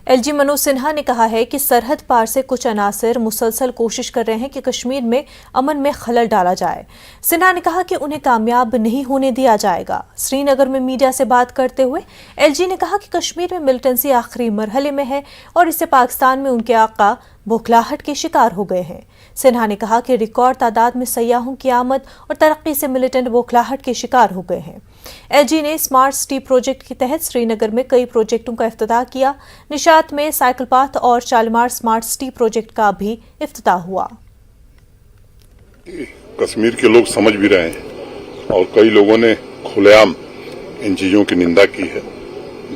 LG Manoj Sinha ने कहा है कि सरहद पार से कुछ अनासर मुसलसल कोशिश कर रहे हैं कि कश्मीर में अमन में खलल डाला जाए। सिन्हा ने कहा कि उन्हें कामयाब नहीं होने दिया जाएगा। श्रीनगर में मीडिया से बात करते हुए LG ने कहा कि कश्मीर में मिलिटेंसी आखिरी मरहले में है और इससे पाकिस्तान में उनके आका बौखलाहट के शिकार हो गए हैं। सिन्हा ने कहा कि रिकॉर्ड तादाद में सयाहों की आमद और तरक्की से मिलिटेंट बौखलाहट के शिकार हो गए हैं। LG ने स्मार्ट सिटी प्रोजेक्ट के तहत श्रीनगर में कई प्रोजेक्टों का इफ्तिताह किया। निशात में साइकिल पाथ और शालीमार स्मार्ट सिटी प्रोजेक्ट का भी इफ्तिताह हुआ। कश्मीर के लोग समझ भी रहे हैं और कई लोगों ने खुलेआम इन चीजों की निंदा की है,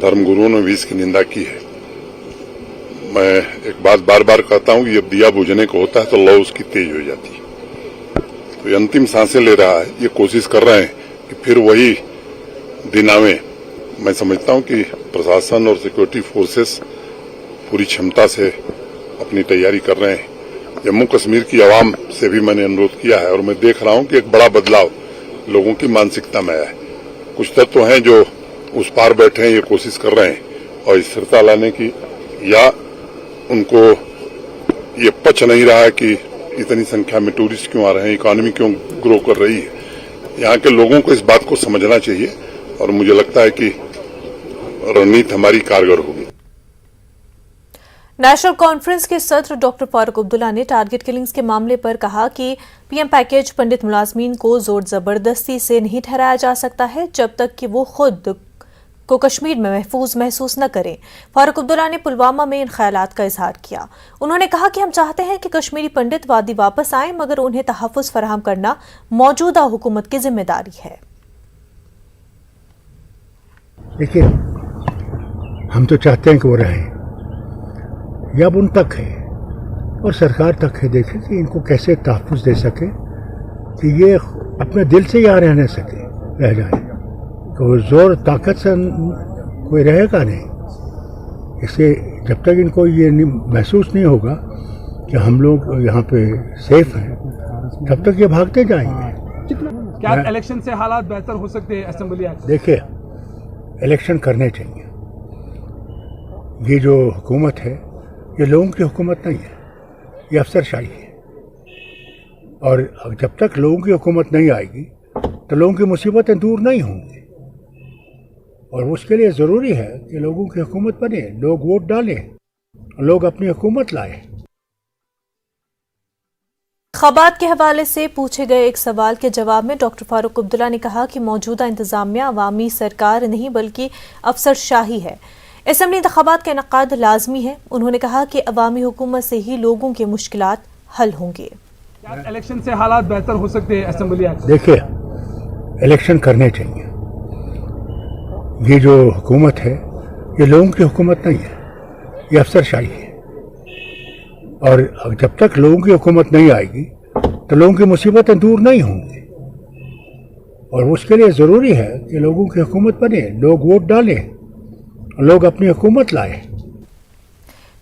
धर्मगुरुओं ने भी इसकी निंदा की है। मैं एक बात बार बार कहता हूं कि जब दिया बुझने को होता है तो लौ उसकी तेज हो जाती है। तो ये अंतिम सांसें ले रहा है, ये कोशिश कर रहे हैं कि फिर वही दिन आवे। मैं समझता हूं कि प्रशासन और सिक्योरिटी फोर्सेस पूरी क्षमता से अपनी तैयारी कर रहे हैं। जम्मू कश्मीर की आवाम से भी मैंने अनुरोध किया है और मैं देख रहा हूं कि एक बड़ा बदलाव लोगों की मानसिकता में आया है। कुछ तत्व हैं जो उस पार बैठे हैं, ये कोशिश कर रहे हैं और स्थिरता लाने की, या उनको ये पच नहीं रहा है कि इतनी संख्या में टूरिस्ट क्यों आ रहे हैं, इकोनॉमी क्यों ग्रो कर रही है। यहाँ के लोगों को इस बात को समझना चाहिए और मुझे लगता है कि रणनीति हमारी कारगर होगी। नेशनल कॉन्फ्रेंस के सदर डॉक्टर फारूक अब्दुल्ला ने टारगेट किलिंग्स के मामले पर कहा कि पीएम पैकेज पंडित मुलाजमीन को जोर जबरदस्ती से नहीं ठहराया जा सकता है जब तक कि वो खुद को कश्मीर में महफूज महसूस न करें। फारूक अब्दुल्ला ने पुलवामा में इन ख्यालात का इजहार किया। उन्होंने कहा कि हम चाहते हैं कि कश्मीरी पंडित वादी वापस आएं, मगर उन्हें तहफ्फुज़ फराहम करना मौजूदा हुकूमत की जिम्मेदारी है। देखिए, हम तो चाहते हैं कि वो रहें, या अब उन तक है और सरकार तक है, देखें कि इनको कैसे तहफ्फुज़ दे सके कि ये अपने दिल से यहाँ रह सके, रह जाए। तो जोर ताकत से कोई रहेगा नहीं। इससे जब तक इनको ये महसूस नहीं होगा कि हम लोग यहाँ पे सेफ हैं, तब तक ये भागते जाएंगे। क्या इलेक्शन से हालात बेहतर हो सकते हैं असेंबली? देखिए, इलेक्शन करने चाहिए। ये जो हुकूमत है, ये लोगों की हुकूमत नहीं है, ये अफसरशाही है। और जब तक लोगों की हुकूमत नहीं आएगी तो लोगों की मुसीबतें दूर नहीं होंगी। और उसके लिए ज़रूरी है कि लोगों की हुकूमत बने, लोग वोट डालें, लोग अपनी हुकूमत लाएं। इंतखाबात के हवाले से पूछे गए एक सवाल के जवाब में डॉक्टर फारूक अब्दुल्ला ने कहा कि मौजूदा इंतजामिया अवामी सरकार नहीं बल्कि अफसरशाही है। असेंबली इंतखाबात का इनकाद लाजमी है। उन्होंने कहा कि अवामी हुकूमत से ही लोगों के मुश्किलात हल होंगे। क्या इलेक्शन से हालात बेहतर हो सकते हैं असेंबली? देखिए, इलेक्शन करने चाहिए। ये जो हुकूमत है, ये लोगों की हुकूमत नहीं है, ये अफसरशाही है। और जब तक लोगों की हुकूमत नहीं आएगी तो लोगों की मुसीबतें दूर नहीं होंगी। और उसके लिए ज़रूरी है कि लोगों की हुकूमत बने, लोग वोट डालें, लोग अपनी हुकूमत लाएं।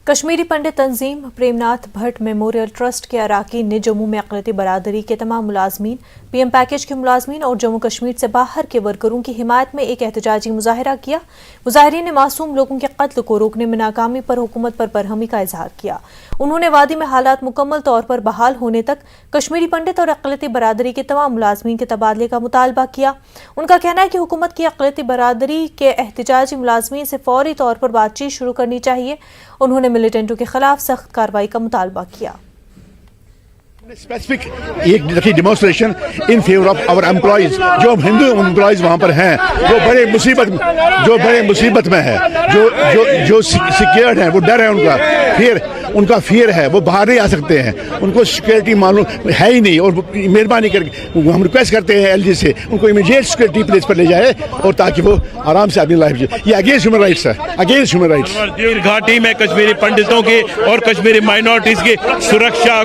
कश्मीरी पंडित तंजीम प्रेमनाथ भट्ट मेमोरियल ट्रस्ट के अराकीन ने जम्मू में अक़लियती बरादरी के तमाम मुलाजमीन, पीएम पैकेज के मुलाजमीन और जम्मू कश्मीर से बाहर के वर्करों की हिमायत में एक एहतजाजी मुजाहरा किया। मुजाहिरीन ने मासूम लोगों के कत्ल को रोकने में नाकामी पर हुकूमत पर बरहमी का इजहार किया। उन्होंने वादी में हालात मुकम्मल तौर पर बहाल होने तक कश्मीरी पंडित और अक़लियती बरादरी के तमाम मुलाजमीन के तबादले का मुतालबा किया। उनका कहना है कि हुकूमत की अक़लियती बरादरी के एहतजाजी मुलाजमीन से फौरी तौर पर बातचीत शुरू करनी चाहिए। उन्होंने मिलिटेंटों के खिलाफ सख्त कार्रवाई का मुतालबा किया। स्पेसिफिक एक demonstration in favour of our employees, जो हिंदू एम्प्लॉइज वहाँ पर हैं, जो बड़े मुसीबत में है, जो सिक्योर्ड है, वो डर है उनका फियर है, वो बाहर नहीं आ सकते हैं, उनको सिक्योरिटी मालूम है ही नहीं। और मेहरबानी करके हम रिक्वेस्ट करते हैं LG से, उनको इमीडिएट सिक्योरिटी प्लेस पर ले जाए और ताकि वो आराम से अपनी लाइफ जिए। ये अगेंस्ट ह्यूमन राइट्स है, अगेंस्ट ह्यूमन राइट्स। घाटी में कश्मीरी पंडितों की और कश्मीरी माइनॉरिटीज की सुरक्षा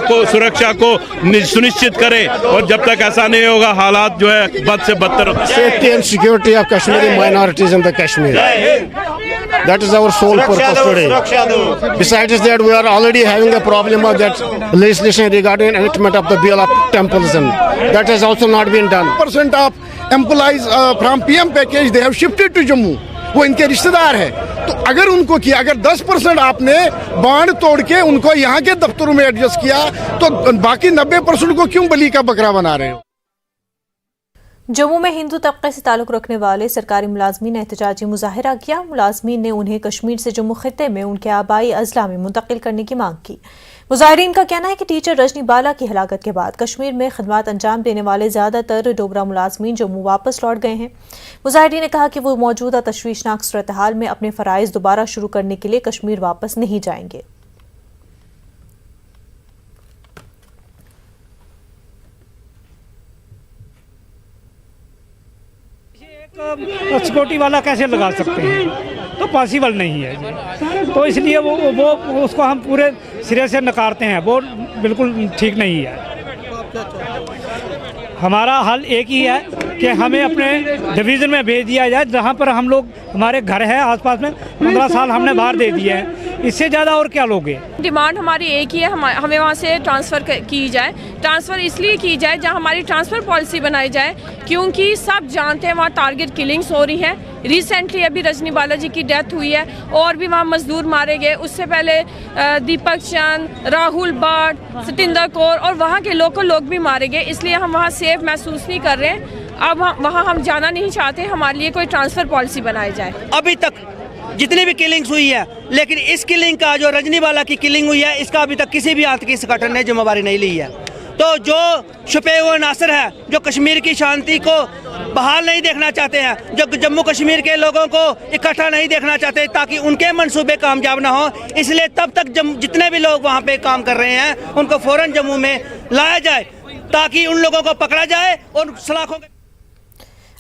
को सुनिश्चित करें और जब तक ऐसा नहीं होगा हालात जो है बद से बदतर। Safety and security of Kashmiri minorities in the Kashmir, that is our sole purpose today. Besides that, we are already having a problem of that legislation regarding enactment of the bill of temporism. That has also not been done. % of employees from PM package they have shifted to Jammu. वो इनके रिश्तेदार है, तो अगर उनको किया, अगर 10% आपने बांड तोड़ के उनको यहाँ के दफ्तरों में एडजस्ट किया, तो बाकी 90% को क्यों बलि का बकरा बना रहे हो? जम्मू में हिंदू तबके से ताल्लुक रखने वाले सरकारी मुलाजमीन ने एहतजाजी मुजाहिरा किया। मुलाजमीन ने उन्हें कश्मीर से जम्मू खित्ते में उनके आबाई अजला में मुंतकिल करने की मांग की। मुजाहिरीन का कहना है कि टीचर रजनी बाला की हलाकत के बाद कश्मीर में खिदमत अंजाम देने वाले ज़्यादातर डोगरा मुलाजमीन जम्मू वापस लौट गए हैं। मुजाहिरीन ने कहा कि वो मौजूदा तशवीशनाक सूरत हाल में अपने फ़राइज़ दोबारा शुरू करने के लिए कश्मीर वापस नहीं जाएंगे। सिक्योरिटी वाला कैसे लगा सकते हैं, तो पॉसिबल नहीं है जी। तो इसलिए वो उसको हम पूरे सिरे से नकारते हैं, वो बिल्कुल ठीक नहीं है। हमारा हल एक ही है कि हमें अपने डिवीज़न में भेज दिया जाए, जहाँ पर हम लोग, हमारे घर है आसपास में, 15 साल हमने बाहर दे दिए हैं, इससे ज़्यादा और क्या लोगे। डिमांड हमारी एक ही है, हमें वहाँ से ट्रांसफ़र की जाए। ट्रांसफ़र इसलिए की जाए जहाँ हमारी ट्रांसफ़र पॉलिसी बनाई जाए, क्योंकि सब जानते हैं वहाँ टारगेट किलिंग्स हो रही हैं। रिसेंटली अभी रजनी बाला जी की डेथ हुई है, और भी वहाँ मजदूर मारे गए। उससे पहले दीपक चंद, राहुल भट्ट, सतिंदर कौर और वहाँ के लोकल लोग भी मारे गए। इसलिए हम वहाँ सेफ महसूस नहीं कर रहे हैं। अब वहाँ हम जाना नहीं चाहते, हमारे लिए कोई ट्रांसफ़र पॉलिसी बनाई जाए। अभी तक जितनी भी किलिंग्स हुई है, लेकिन इस किलिंग का, जो रजनी बाला की किलिंग हुई है, इसका अभी तक किसी भी आतंकी संगठन ने जिम्मेदारी नहीं ली है। तो जो छुपे हुए नासर है, जो कश्मीर की शांति को बहाल नहीं देखना चाहते हैं, जो जम्मू कश्मीर के लोगों को इकट्ठा नहीं देखना चाहते ताकि उनके मंसूबे कामयाब ना हो, इसलिए तब तक जितने भी लोग वहाँ पे काम कर रहे हैं उनको फौरन जम्मू में लाया जाए, ताकि उन लोगों को पकड़ा जाए और सलाखों के।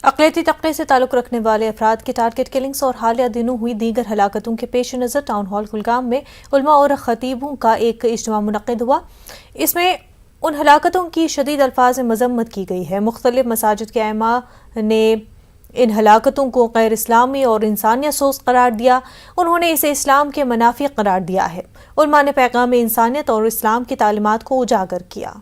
अक़लियती तबके से ताल्लुक़ रखने वाले अफराद की टारगेट किलिंग्स और हालिया दिनों हुई दीगर हलाकतों के पेश नज़र टाउन हॉल कुलगाम में उलमा और ख़तीबों का एक इज्तिमा मुनक़्क़िद हुआ। इसमें उन हलाकतों की शदीद अल्फाज में मज़म्मत की गई है। मुख्तलिफ मसाजिद के आइमा ने इन हलाकतों को गैर इस्लामी और इंसानियत सोच करार दिया। उन्होंने इसे इस्लाम के मनाफी करार दिया है। उलमा ने पैगाम इंसानियत और इस्लाम की तालीमात को उजागर किया।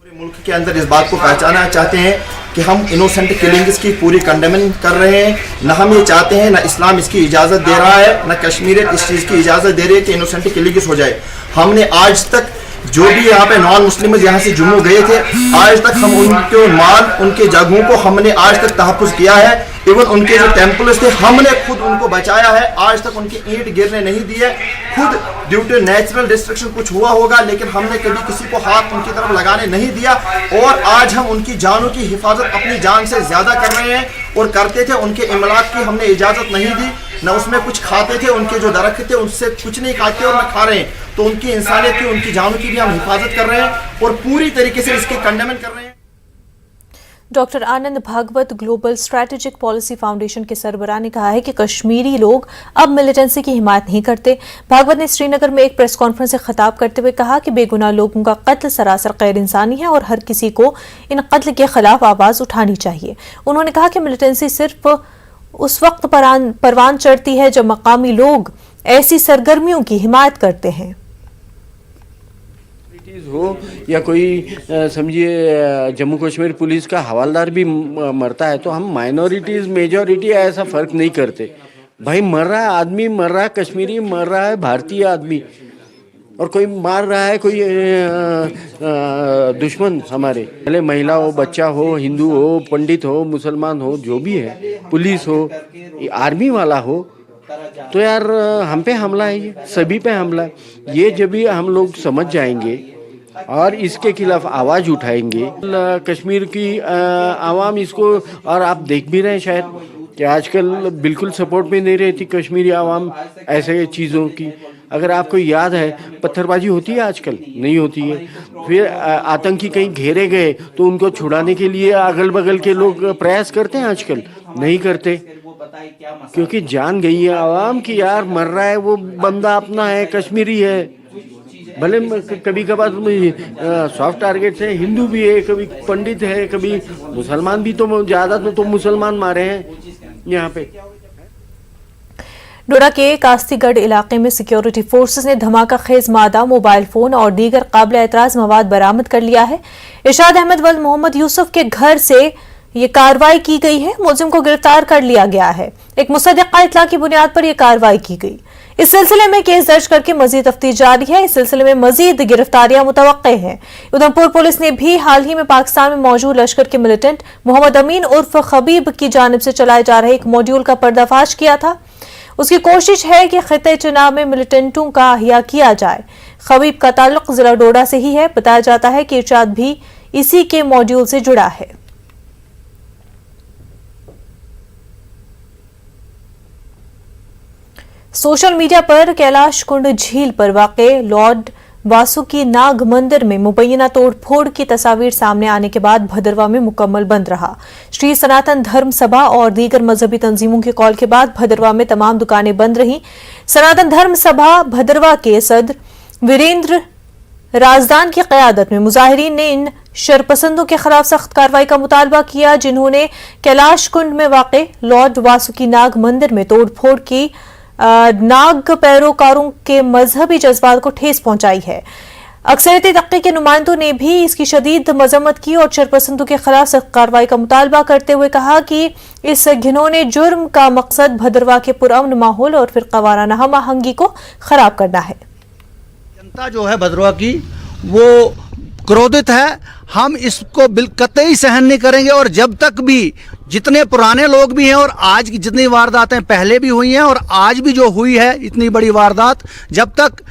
मुल्क के अंदर इस बात को पहचाना चाहते हैं कि हम इनोसेंट किलिंग्स की पूरी कंडेमन कर रहे हैं। न हम ये चाहते हैं, न इस्लाम इसकी इजाज़त दे रहा है, न कश्मीरियत इस चीज़ की इजाज़त दे रही है कि इनोसेंट किलिंग्स हो जाए। हमने आज तक जो भी यहाँ पे नॉन मुस्लिम यहाँ से जम्मू गए थे, आज तक हम उनके माल, उनके जगहों को हमने आज तक तहफ़्फ़ुज़ किया है। इवन उनके जो टेम्पल्स थे, हमने खुद उनको बचाया है। आज तक उनकी ईंट गिरने नहीं दी है। खुद ड्यू टू नेचुरल डिस्ट्रक्शन कुछ हुआ होगा, लेकिन हमने कभी किसी को हाथ उनकी तरफ लगाने नहीं दिया। और आज हम उनकी जानों की हिफाजत अपनी जान से ज़्यादा कर रहे हैं और करते थे। उनके इमलाक की हमने इजाज़त नहीं दी, न उसमें कुछ खाते थे। उनके जो दरख्त थे उनसे कुछ नहीं खाते और न खा रहे हैं। तो उनकी इंसानियत की, उनकी जानों की भी हम हिफाजत कर रहे हैं और पूरी तरीके से इसके कंडेमन कर रहे हैं। Doctor Anand Bhagwat Global Strategic Policy Foundation के सरबराह ने कहा है कि कश्मीरी लोग अब मिलिटेंसी की हिमायत नहीं करते। भागवत ने श्रीनगर में एक प्रेस कॉन्फ्रेंस से खिताब करते हुए कहा कि बेगुनाह लोगों का कत्ल सरासर गैर इंसानी है और हर किसी को इन कत्ल के खिलाफ आवाज़ उठानी चाहिए। उन्होंने कहा कि मिलिटेंसी सिर्फ उस वक्त परवान चढ़ती है जब मकामी लोग ऐसी सरगर्मियों की हिमायत करते हैं। हो या कोई समझिए जम्मू कश्मीर पुलिस का हवालदार भी मरता है, तो हम माइनॉरिटीज़ मेजॉरिटी ऐसा फ़र्क नहीं करते। भाई मर रहा है आदमी, मर रहा है कश्मीरी, मर रहा है भारतीय आदमी, और कोई मार रहा है कोई दुश्मन हमारे, भले महिला हो, बच्चा हो, हिंदू हो, पंडित हो, मुसलमान हो, जो भी है, पुलिस हो, आर्मी वाला हो, तो यार हम पे हमला है, ये सभी पे हमला है। ये जब भी हम लोग समझ जाएंगे और इसके खिलाफ आवाज़ उठाएंगे, कश्मीर की आवाम इसको, और आप देख भी रहे हैं शायद कि आजकल बिल्कुल सपोर्ट में नहीं रहती कश्मीरी आवाम ऐसे चीज़ों की। अगर आपको याद है पत्थरबाजी होती है आजकल, नहीं होती है। फिर आतंकी कहीं घेरे गए तो उनको छुड़ाने के लिए अगल बगल के लोग प्रयास करते हैं, आजकल नहीं करते, क्योंकि जान गई है आवाम की यार मर रहा है वो बंदा अपना है, कश्मीरी है। भले कभी कभार सॉफ्ट टारगेट है, हिंदू भी है, कभी पंडित है, कभी मुसलमान भी, तो ज़्यादा तो मुसलमान मारे हैं यहाँ पे। डोडा के कास्तीगढ़ इलाके में सिक्योरिटी फोर्सेस ने धमाका खेज मादा, मोबाइल फोन और दीगर काबिल एतराज मवाद बरामद कर लिया है। इरशाद अहमद वल्द मोहम्मद यूसुफ के घर से ये कार्रवाई की गई है। मुलजिम को गिरफ्तार कर लिया गया है। एक मुसद्दिक़ा इत्तला की बुनियाद पर यह कार्रवाई की गई। इस सिलसिले में केस दर्ज करके मजीद तफ्तीश जारी है। इस सिलसिले में मजीद गिरफ्तारियां मुतवक्के हैं। उधमपुर पुलिस ने भी हाल ही में पाकिस्तान में मौजूद लश्कर के मिलिटेंट मोहम्मद अमीन उर्फ खबीब की जानिब से चलाए जा रहे एक मॉड्यूल का पर्दाफाश किया था। उसकी कोशिश है कि खित्ते चनाब में मिलिटेंटों का अहिया किया जाए। खबीब का ताल्लुक जिला डोडा से ही है। बताया जाता है कि इरशाद भी इसी के मॉड्यूल से जुड़ा है। सोशल मीडिया पर कैलाश कुंड झील पर वाक़े लॉर्ड वासुकी नाग मंदिर में मुबैना तोड़फोड़ की तस्वीर सामने आने के बाद भदरवा में मुकम्मल बंद रहा। श्री सनातन धर्म सभा और दीगर मजहबी तंजीमों के कॉल के बाद भदरवा में तमाम दुकानें बंद रहीं। सनातन धर्म सभा भदरवा के सदर वीरेंद्र राजदान की क़यादत में मुजाहिरीन ने इन शरपसंदों के खिलाफ सख्त कार्रवाई का मुतालबा किया, जिन्होंने कैलाश कुंड में वाक़े लॉर्ड वासुकी नाग मंदिर में तोड़फोड़ की नाग पैरोकारों के मजहबी जज्बात को ठेस पहुंचाई है। अक्सरियती तबके के नुमाइंदों ने भी इसकी शदीद मजम्मत की और शरपसंदों के खिलाफ सख्त कार्रवाई का मुतालबा करते हुए कहा कि इस घिनौने जुर्म का मकसद भदरवा के पुरअमन माहौल और फिरकावाराना हम आहंगी को खराब करना है। जनता जो है भदरवा की वो क्रोधित है। हम इसको कतई सहन नहीं करेंगे और जब तक भी जितने पुराने लोग भी हैं और आज की जितनी वारदातें पहले भी हुई हैं और आज भी जो हुई है इतनी बड़ी वारदात, जब तक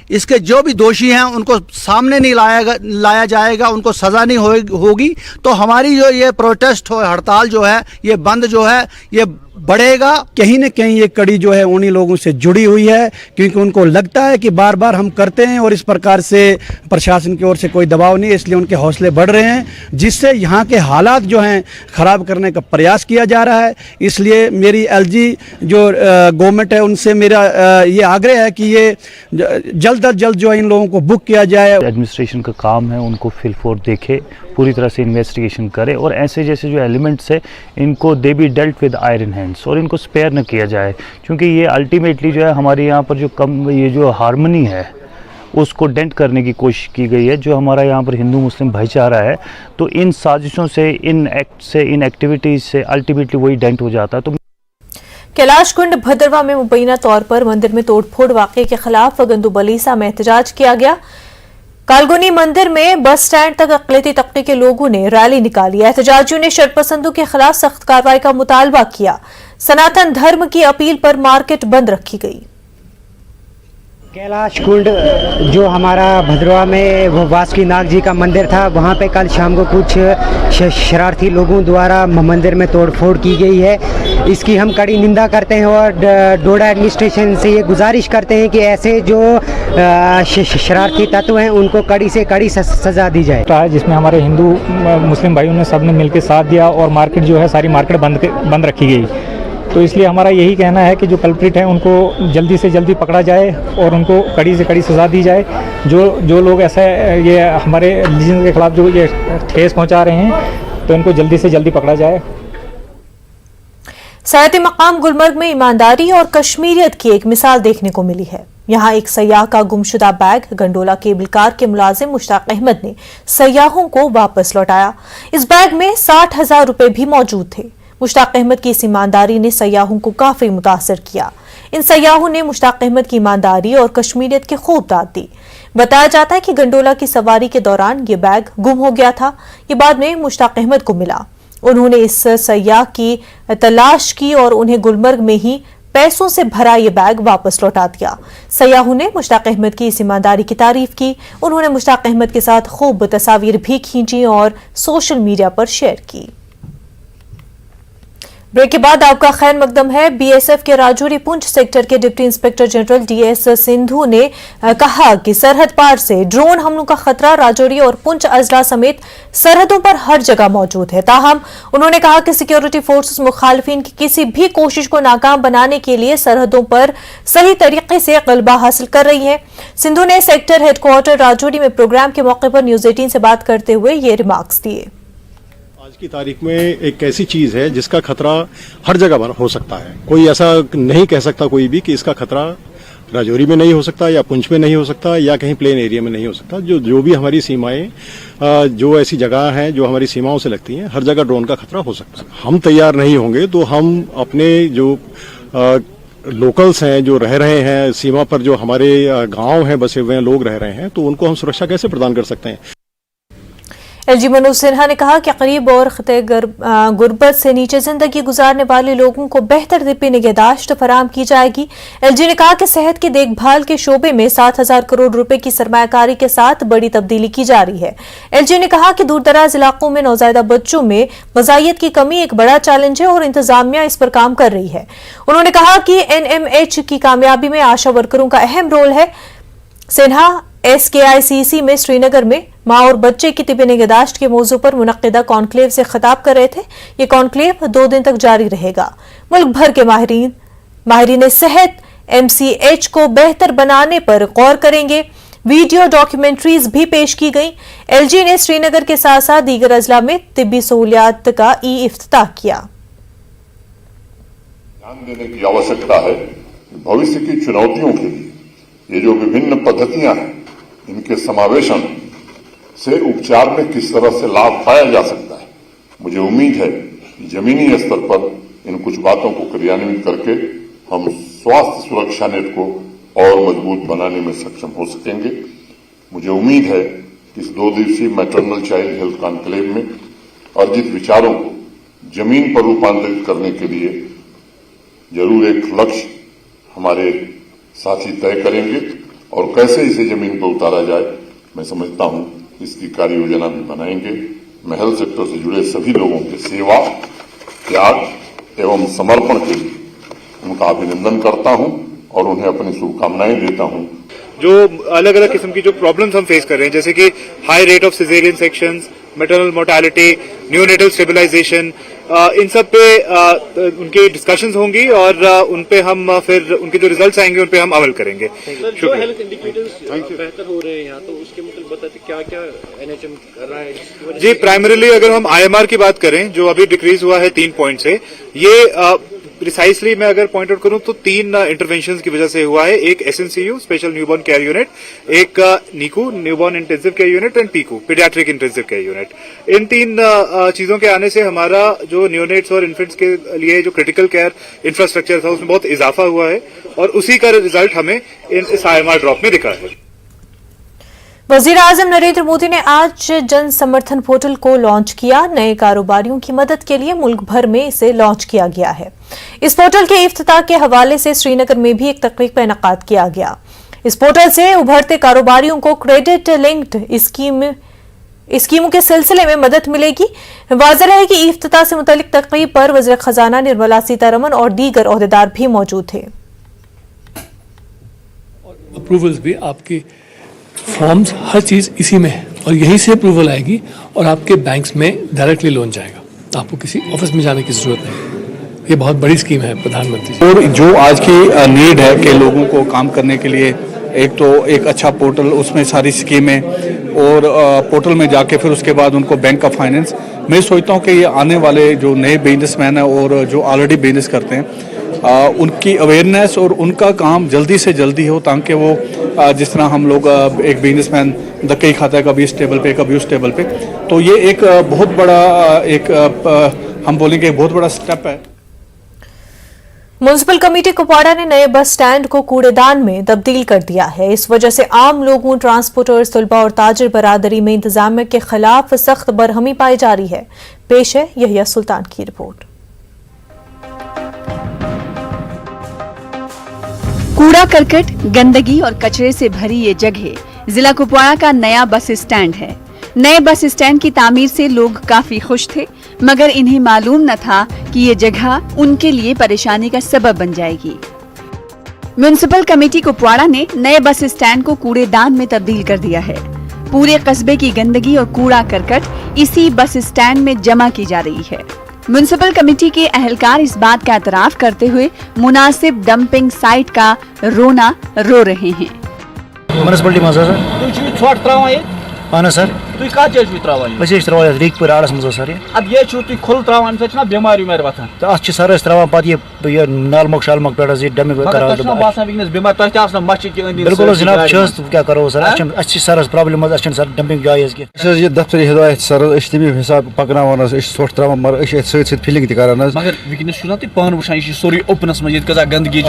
इसके जो भी दोषी हैं उनको सामने नहीं लाया जाएगा, उनको सज़ा नहीं होगी, तो हमारी जो ये प्रोटेस्ट हो हड़ताल जो है ये बंद जो है ये बढ़ेगा। कहीं न कहीं ये कड़ी जो है उन्हीं लोगों से जुड़ी हुई है, क्योंकि उनको लगता है कि बार बार हम करते हैं और इस प्रकार से प्रशासन की ओर से कोई दबाव नहीं है, इसलिए उनके हौसले बढ़ रहे हैं, जिससे यहाँ के हालात जो हैं ख़राब करने का प्रयास किया जा रहा है। इसलिए मेरी एलजी जो गवर्नमेंट है उनसे मेरा ये आग्रह है कि ये जल्द अज जल्द जो है इन लोगों को बुक किया जाए। एडमिनिस्ट्रेशन का काम है उनको फिलफोर देखे, पूरी तरह से इन्वेस्टिगेशन करे और ऐसे जैसे जो एलिमेंट्स है इनको दे be dealt with iron hands और इनको स्पेयर न किया जाए, क्योंकि ये अल्टीमेटली जो है हमारे यहाँ पर ये जो हार्मनी है उसको डेंट करने की कोशिश की गई है। जो हमारा यहाँ पर हिंदू मुस्लिम भाईचारा है, तो इन साजिशों से, इन एक्ट से, इन एक्टिविटीज़ से अल्टीमेटली वही डेंट हो जाता है। तो कैलाश कुंड भदरवा में मुबैना तौर पर मंदिर में तोड़फोड़ वाक़े के खिलाफ गंदुबलीसा में एहतजाज किया गया। कालगुनी मंदिर में बस स्टैंड तक अक़लियती तबके के लोगों ने रैली निकाली। एहतजाजियों ने शरपसंदों के खिलाफ सख्त कार्रवाई का मुतालबा किया। सनातन धर्म की अपील पर मार्केट बंद रखी गई। कैलाश कुंड जो हमारा भदरवा में वो वासुकी नाग जी का मंदिर था, वहाँ पे कल शाम को कुछ शरारती लोगों द्वारा मंदिर में तोड़फोड़ की गई है। इसकी हम कड़ी निंदा करते हैं और डोडा एडमिनिस्ट्रेशन से ये गुजारिश करते हैं कि ऐसे जो शरारती तत्व हैं उनको कड़ी से कड़ी सज़ा दी जाए। जिसमें हमारे हिंदू मुस्लिम भाइयों ने सब ने मिलकर साथ दिया और मार्केट जो है सारी मार्केट बंद रखी गई। तो इसलिए हमारा यही कहना है कि जो कल्प्रिट हैं उनको जल्दी से जल्दी पकड़ा जाए और उनको कड़ी से कड़ी सज़ा दी जाए। जो लोग ऐसा ये हमारे रिलीजन के खिलाफ जो ये ठेस पहुंचा रहे हैं तो इनको जल्दी से जल्दी पकड़ा जाए। सयाती मकाम गुलमर्ग में ईमानदारी और कश्मीरियत की एक मिसाल देखने को मिली है। यहाँ एक सयाह का गुमशुदा बैग गंडोला केबल कार के मुलाजिम मुश्ताक अहमद ने सयाहों को वापस लौटाया। इस बैग में 60,000 रुपए भी मौजूद थे। मुश्ताक अहमद की इस ईमानदारी ने सयाहों को काफी मुतासर किया। इन सयाहों ने मुश्ताक अहमद की ईमानदारी और कश्मीरियत की खूब दाद दी। बताया जाता है कि गंडोला की सवारी के दौरान ये बैग गुम हो गया था। ये बाद में मुश्ताक अहमद को मिला। उन्होंने इस सयाह की तलाश की और उन्हें गुलमर्ग में ही पैसों से भरा ये बैग वापस लौटा दिया। सयाहों ने मुश्ताक अहमद की इस ईमानदारी की तारीफ की। उन्होंने मुश्ताक अहमद के साथ खूब तस्वीर भी खींची और सोशल मीडिया पर शेयर की। ब्रेक के बाद आपका खैर मकदम है। बीएसएफ के राजौरी पुंछ सेक्टर के deputy inspector general DS Sindhu ने कहा कि सरहद पार से ड्रोन हमलों का खतरा राजौरी और पुंछ अजला समेत सरहदों पर हर जगह मौजूद है। ताहम उन्होंने कहा कि सिक्योरिटी फोर्सेस मुखालिफिन की किसी भी कोशिश को नाकाम बनाने के लिए सरहदों पर सही तरीके से गलबा हासिल कर रही है। सिंधु ने सेक्टर हेडक्वार्टर राजौरी में प्रोग्राम के मौके पर न्यूज 18 से बात करते हुए ये रिमार्क्स दिए। आज की तारीख में एक ऐसी चीज है जिसका खतरा हर जगह हो सकता है। कोई ऐसा नहीं कह सकता कोई भी कि इसका खतरा राजौरी में नहीं हो सकता, या पुंछ में नहीं हो सकता, या कहीं प्लेन एरिया में नहीं हो सकता। जो भी हमारी सीमाएं, जो ऐसी जगह हैं जो हमारी सीमाओं से लगती हैं, हर जगह ड्रोन का खतरा हो सकता है। हम तैयार नहीं होंगे तो हम अपने जो लोकल्स हैं, जो रह रहे हैं सीमा पर, जो हमारे गांव हैं, बसे हुए हैं लोग रह रहे हैं, तो उनको हम सुरक्षा कैसे प्रदान कर सकते हैं। एलजी मनोज सिन्हा ने कहा कि गरीब और खते गुर्बत से नीचे जिंदगी गुजारने वाले लोगों को बेहतर तिब्बी निगहदाश्त फराहम की जाएगी। एलजी ने कहा कि सेहत की देखभाल के शोबे में 7,000 करोड़ रुपए की सरमायाकारी के साथ बड़ी तब्दीली की जा रही है। एलजी ने कहा कि दूरदराज इलाकों में नौज़ायदा बच्चों में ग़िज़ाइयत की कमी एक बड़ा चैलेंज है और इंतजामिया इस पर काम कर रही है। उन्होंने कहा कि NMH की कामयाबी में आशा वर्करों का अहम रोल है। सिन्हा SKICC में श्रीनगर में माँ और बच्चे की तिब्बी निगहदाश्त के मौजू पर मुनक्किदा कॉन्क्लेव से खिताब कर रहे थे। ये कॉन्क्लेव 2 दिन तक जारी रहेगा। मुल्क भर के माहिरीन सेहत MCH को बेहतर बनाने पर गौर करेंगे। वीडियो डॉक्यूमेंट्रीज भी पेश की गई। LG ने श्रीनगर के साथ साथ दीगर अजला में तिब्बी सहूलियात का इफ्तिताह किया। ध्यान देने की आवश्यकता है कि भविष्य की चुनौतियों के लिए ये जो विभिन्न पद्धतियां हैं, इनके समावेशन से उपचार में किस तरह से लाभ पाया जा सकता है। मुझे उम्मीद है कि जमीनी स्तर पर इन कुछ बातों को क्रियान्वित करके हम स्वास्थ्य सुरक्षा नेट को और मजबूत बनाने में सक्षम हो सकेंगे। मुझे उम्मीद है कि इस 2 दिवसीय मैटरनल चाइल्ड हेल्थ कॉन्क्लेव में अर्जित विचारों को जमीन पर रूपांतरित करने के लिए जरूर एक लक्ष्य हमारे साथी तय करेंगे और कैसे इसे जमीन पर उतारा जाए, मैं समझता हूं इसकी कार्य योजना भी बनाएंगे। मैं हेल्थ सेक्टर से जुड़े सभी लोगों के सेवा, त्याग एवं समर्पण के लिए उनका अभिनंदन करता हूं और उन्हें अपनी शुभकामनाएं देता हूं। जो अलग अलग किस्म की जो प्रॉब्लम्स हम फेस कर रहे हैं, जैसे कि high rate of caesarean sections, maternal mortality, neonatal stabilisation, इन सब पे उनकी डिस्कशंस होंगी और उन पे हम फिर उनके जो रिजल्ट्स आएंगे उन पे हम अमल करेंगे। जो हेल्थ इंडिकेटर्स बेहतर हो रहे हैं यहाँ, तो उसके मतलब बताते क्या क्या NHM कर रहा है? जी, प्राइमरीली अगर हम IMR की बात करें, जो अभी डिक्रीज हुआ है 3 पॉइंट से, ये प्रिसाइसली मैं अगर पॉइंट आउट करूं तो 3 इंटरवेंशंस की वजह से हुआ है। एक SNCU special newborn care unit, एक NICU newborn intensive care unit and PICU paediatric intensive care unit. इन 3 चीजों के आने से हमारा जो न्यूनेट्स और इन्फेंट्स के लिए जो क्रिटिकल केयर इंफ्रास्ट्रक्चर था उसमें बहुत इजाफा हुआ है और उसी का रिजल्ट हमें इस IMR ड्रॉप में दिखा है। वजीर आजम नरेंद्र मोदी ने आज जन समर्थन पोर्टल को लॉन्च किया। नए कारोबारियों की मदद के लिए मुल्क भर में इसे लॉन्च किया गया है। इस पोर्टल के इफ्तिताह के हवाले से श्रीनगर में भी एक तकरीब का इनेकाद किया गया। इस पोर्टल से उभरते कारोबारियों को क्रेडिट लिंक्ड स्कीमों के सिलसिले में मदद मिलेगी। वाज़ेह है कि इफ्तिताह से मुतल्लिक तकरीब पर वज़ीर खजाना निर्मला सीतारमण और दीगर ओहदेदार भी मौजूद थे। अप्रूवल्स भी आपकी फॉर्म्स हर चीज़ इसी में है और यहीं से अप्रूवल आएगी और आपके बैंक्स में डायरेक्टली लोन जाएगा। आपको किसी ऑफिस में जाने की जरूरत नहीं। ये बहुत बड़ी स्कीम है प्रधानमंत्री जी। और जो आज की नीड है कि लोगों को काम करने के लिए एक तो एक अच्छा पोर्टल, उसमें सारी स्कीमें और पोर्टल में जाके फिर उसके बाद उनको बैंक का फाइनेंस। मैं सोचता हूँ कि ये आने वाले जो नए बिजनेसमैन हैं और जो ऑलरेडी बिजनेस करते हैं उनकी अवेयरनेस और उनका काम जल्दी से जल्दी हो, ताकि वो जिस तरह हम लोग एक बिजनेसमैन धक्के खाता है कभी इस टेबल पे कभी उस टेबल पे, तो ये एक बहुत बड़ा हम बोलेंगे बहुत बड़ा स्टेप है। म्युनिसिपल कमेटी कुपवाड़ा ने नए बस स्टैंड को कूड़ेदान में तब्दील कर दिया है। इस वजह से आम लोगों, ट्रांसपोर्टर्स, तलबा और ताजिर बरादरी में इंतजामिया के खिलाफ सख्त बरहमी पाई जा रही है। पेश है यहिया सुल्तान की रिपोर्ट। कूड़ा करकट, गंदगी और कचरे से भरी ये जगह जिला कुपवाड़ा का नया बस स्टैंड है। नए बस स्टैंड की तामीर से लोग काफी खुश थे, मगर इन्हें मालूम न था कि ये जगह उनके लिए परेशानी का सबब बन जाएगी। म्युनिसिपल कमेटी कुपवाड़ा ने नए बस स्टैंड को कूड़ेदान में तब्दील कर दिया है। पूरे कस्बे की गंदगी और कूड़ा करकट इसी बस स्टैंड में जमा की जा रही है। म्युनिसिपल कमेटी के अहलकार इस बात का एतराफ करते हुए मुनासिब डंपिंग साइट का रोना रो रहे हैं। म्युनिसिपलिटी اہن سر تھی کت جائے تراان تراان ریک پور آڑس مز سر اب یہ تھی کھل تراان ام بیمار ویمار وتھان تو ات سر تراان پتہ یہ نالمک شالمک پہ یہ ڈمپنگ باسان ونکس بیمار تہ مسجد کے اندر بالکل جناب کیا کرو سر اچھا سر پرابلم سر ڈمپنگ جائے یہ دفتری ہدایت سر تمی حساب پکنان ژھۄٹھ تراان مگر ست ست فلنگ تہ کران مگر ونکس چھو نا تھی پان وچھان یہ سوری اوپنس من یہ گندگی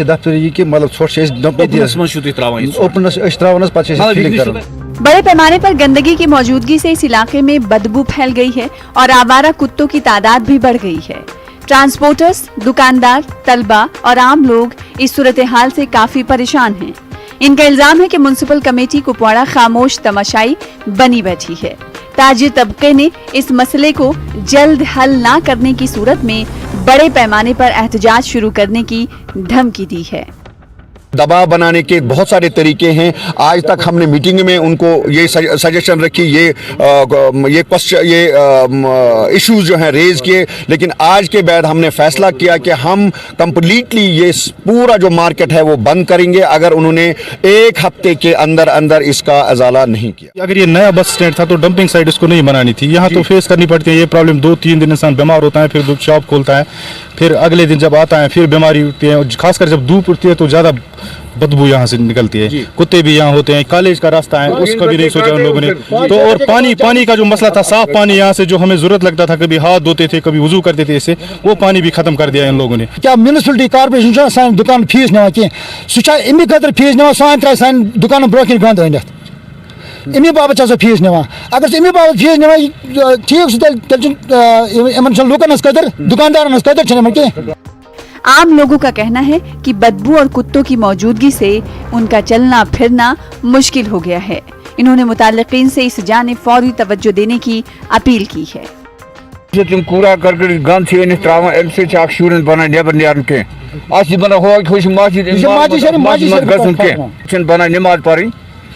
دفتری یہ کہ مطلب ژھۄٹھ اوپنس تراان پتہ فلنگ کران. بڑے پیمانے پر گندگی کی موجودگی سے اس علاقے میں بدبو پھیل گئی ہے اور آوارہ کتوں کی تعداد بھی بڑھ گئی ہے. ٹرانسپورٹرز، دکاندار، طلبہ اور عام لوگ اس صورتحال سے کافی پریشان ہیں. ان کا الزام ہے کہ میونسپل کمیٹی کپواڑہ خاموش تماشائی بنی بیٹھی ہے. تاجر طبقے نے اس مسئلے کو جلد حل نہ کرنے کی صورت میں بڑے پیمانے پر احتجاج شروع کرنے کی دھمکی دی ہے. دباؤ بنانے کے بہت سارے طریقے ہیں. آج تک ہم نے میٹنگ میں ان کو یہ سجیشن رکھی، یہ ایشوز جو ہیں ریز کیے، لیکن آج کے بعد ہم نے فیصلہ کیا کہ ہم کمپلیٹلی یہ پورا جو مارکیٹ ہے وہ بند کریں گے اگر انہوں نے ایک ہفتے کے اندر اندر اس کا ازالہ نہیں کیا. اگر یہ نیا بس اسٹینڈ تھا تو ڈمپنگ سائٹ اس کو نہیں بنانی تھی. یہاں تو فیس کرنی پڑتی ہے یہ پرابلم. 2-3 دن انسان بیمار ہوتا ہے، پھر شاپ کھولتا ہے، پھر اگلے دن جب آتا ہے پھر بیماری ہوتی ہے. خاص کر جب دھوپ اٹھتی ہے تو زیادہ بدبو یہاں سے نکلتی ہے. کتے بھی یہاں ہوتے ہیں. کالج کا راستہ ہے اس کا بھی نہیں سوچا ان لوگوں نے. تو اور پانی کا جو مسئلہ تھا، صاف پانی یہاں سے جو ہمیں ضرورت لگتا تھا، کبھی ہاتھ دھوتے تھے کبھی وضو کرتے تھے، اس سے وہ پانی بھی ختم کر دیا ان لوگوں نے. کیا میونسپلٹی کارپوریشن سان دکان فیس نوان کی سہ امی خاطر فیس نوان سان ترا سان دکان برو کن گند أنِتھ امی باپت سہ فیس نوان. اگر سہ امی باپت فیس نوان ٹھیک سہ لوکن ہز قدر دکاندارن ہز قدر چھنہ کی. عام لوگوں کا کہنا ہے کہ بدبو اور کتوں کی موجودگی سے ان کا چلنا پھرنا مشکل ہو گیا ہے. انہوں نے متعلقین سے اس جانب فوری توجہ دینے کی اپیل کی ہے. تم کوڑا کرکٹ گند سے تراان ام سے شرین بنان نیبر نیرن کی بنا مسجد بنا نماز پڑھیں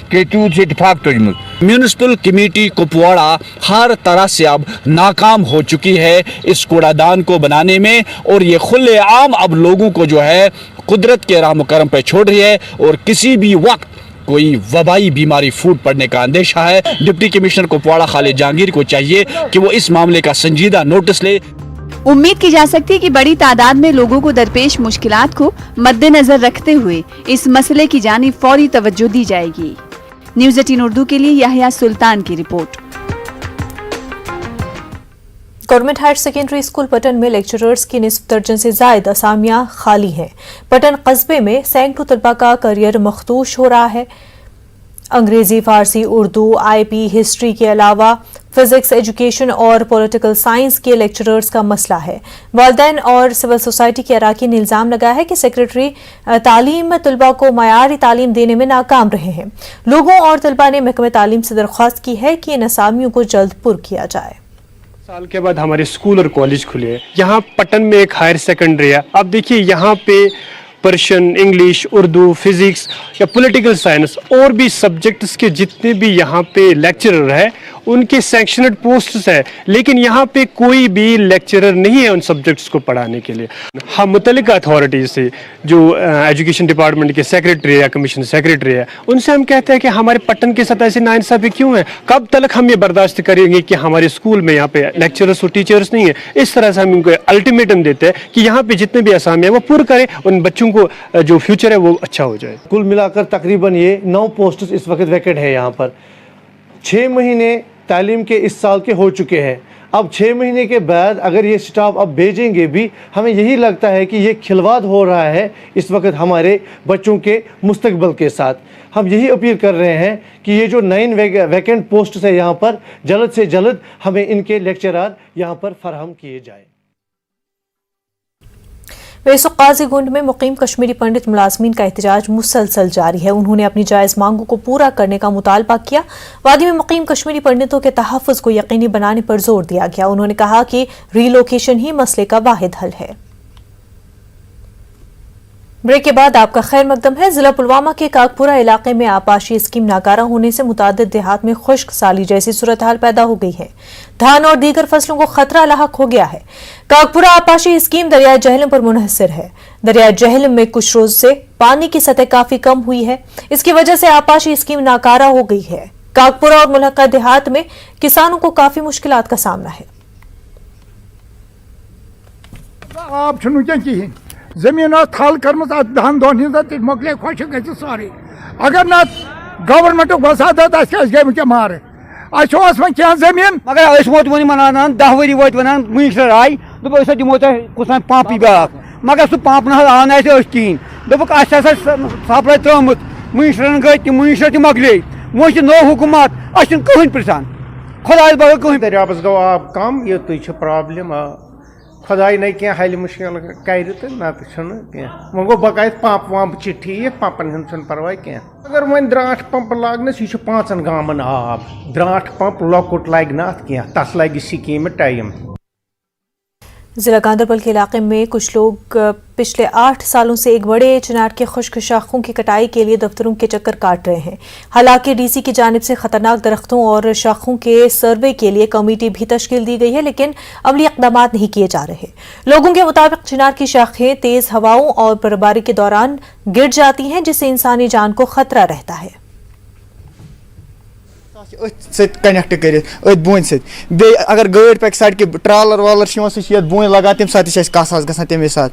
کہ تیوت سے اتفاق تجمت. میونسپل کمیٹی کپواڑہ ہر طرح سے اب ناکام ہو چکی ہے اس کوڑا دان کو بنانے میں، اور یہ کھلے عام اب لوگوں کو جو ہے قدرت کے رحم و کرم پہ چھوڑ رہی ہے، اور کسی بھی وقت کوئی وبائی بیماری پھوٹ پڑنے کا اندیشہ ہے. ڈپٹی کمشنر کپواڑہ خالد جہانگیر کو چاہیے کہ وہ اس معاملے کا سنجیدہ نوٹس لے. امید کی جا سکتی ہے کہ بڑی تعداد میں لوگوں کو درپیش مشکلات کو مد نظر رکھتے ہوئے اس مسئلے کی جانب فوری توجہ دی جائے گی. نیوز 18 اردو کے لیے یحییٰ سلطان کی report. Government higher secondary school Pattan میں لیکچررز کی نصف درجن سے زائد اسامیاں خالی ہیں. پٹن قصبے میں سینکڑوں طلباء کا کیریئر مخدوش ہو رہا ہے. انگریزی، فارسی، اردو، آئی پی، ہسٹری کے علاوہ فزکس، ایجوکیشن اور پولیٹیکل سائنس کے لیکچررز کا مسئلہ ہے. والدین اور سول سوسائٹی کے اراکین نے الزام لگایا ہے کہ سیکرٹری تعلیم طلباء کو معیاری تعلیم دینے میں ناکام رہے ہیں. لوگوں اور طلباء نے محکمہ تعلیم سے درخواست کی ہے کہ ان اسامیوں کو جلد پر کیا جائے. سال کے بعد ہمارے اسکول اور کالج کھلے ہیں. یہاں پٹن میں ایک ہائر سیکنڈری ہے. اب دیکھیے یہاں پہ پرشین، انگلش، اردو، فزکس یا پولیٹیکل سائنس اور بھی سبجیکٹس کے جتنے بھی یہاں پہ لیکچرر ہیں ان کے سینکشنڈ پوسٹس ہیں، لیکن یہاں پہ کوئی بھی لیکچرر نہیں ہے ان سبجیکٹس کو پڑھانے کے لیے. ہم متعلقہ اتھارٹیز سے جو ایجوکیشن ڈپارٹمنٹ کے سیکرٹری ہے یا کمیشن سیکرٹری ہے ان سے ہم کہتے ہیں کہ ہمارے پٹن کے ساتھ ایسے ناانصافی کیوں ہیں؟ کب تک ہم یہ برداشت کریں گے کہ ہمارے اسکول میں یہاں پہ لیکچررس اور ٹیچرس نہیں ہیں؟ اس طرح سے ہم ان کو الٹیمیٹم دیتے ہیں کہ یہاں پہ جتنے بھی اسامیاں وہ پر کریں، ان بچوں کو جو فیوچر ہے وہ اچھا ہو جائے. کل ملا کر تقریباً یہ 9 پوسٹس اس وقت ویکٹ ہے. یہاں پر 6 مہینے تعلیم کے اس سال کے ہو چکے ہیں. اب 6 مہینے کے بعد اگر یہ سٹاف اب بھیجیں گے بھی، ہمیں یہی لگتا ہے کہ یہ کھلواڑ ہو رہا ہے اس وقت ہمارے بچوں کے مستقبل کے ساتھ. ہم یہی اپیل کر رہے ہیں کہ یہ جو 9 ویکنٹ پوسٹس ہے یہاں پر جلد سے جلد ہمیں ان کے لیکچرار یہاں پر فراہم کیے جائیں. ویسو قاضی گنڈ میں مقیم کشمیری پنڈت ملازمین کا احتجاج مسلسل جاری ہے. انہوں نے اپنی جائز مانگوں کو پورا کرنے کا مطالبہ کیا. وادی میں مقیم کشمیری پنڈتوں کے تحفظ کو یقینی بنانے پر زور دیا گیا. انہوں نے کہا کہ ری لوکیشن ہی مسئلے کا واحد حل ہے. بریک کے بعد آپ کا خیر مقدم ہے. ضلع پلوامہ کے کاکپورہ علاقے میں آبپاشی اسکیم ناکارہ ہونے سے متعدد دیہات میں خشک سالی جیسی صورتحال پیدا ہو گئی ہے. دھان اور دیگر فصلوں کو خطرہ لاحق ہو گیا ہے. کاکپورہ آبپاشی اسکیم دریائے جہلم پر منحصر ہے. دریائے جہلم میں کچھ روز سے پانی کی سطح کافی کم ہوئی ہے. اس کی وجہ سے آبپاشی اسکیم ناکارہ ہو گئی ہے. कागपुरा और मुलहका देहात में किसानों को काफी मुश्किलात का सामना है। आप कहें जमीन थल कर्म 10 दिन मोकले खुश गई सारे अगर ना गवर्नमेंट वसादत गई मार क्या जमीन मगर वो वन 10 वरी वो वन मिनिस्टर आई दोप दिमो कुछ पंप ब्या मगर सह पंप ना आव ना कहें दोप सप्लाई त्रुत मिनिस्टर गई तम मिनिस्टर मकले वो नो हुकूमत कहीं पृछान खुदा बगैर दरियाबस गो आब कम ये प्रॉब्लम खुदाई नहीं क्या हल मुश्किल कर तो ना वो गो बकायद पंप वंप ठीक पंपन हूं परवाह क्या अगर वो द्राट पंप लागनस यह 5 गामन आब द्राट पंप लकुट लग ना क्या तस लग स्कीम टाइम। जिला गांधरबल के इलाके में कुछ लोग पिछले 8 सालों से एक बड़े चिनार के खुश्क शाखों की कटाई के लिए दफ्तरों के चक्कर काट रहे हैं। हालांकि डीसी की जानिब से खतरनाक दरख्तों और शाखों के सर्वे के लिए कमेटी भी तश्कील दी गई है, लेकिन अमली इक़दाम नहीं किए जा रहे। लोगों के मुताबिक चिनार की शाखें तेज हवाओं और बर्फबारी के दौरान गिर जाती हैं, जिससे इंसानी जान को खतरा रहता है। कनेक्ट कर बोन बे अगर गाड़ पक सड़क ट्रालर वालर सह बोन लगा तम सात कस ग तमे सात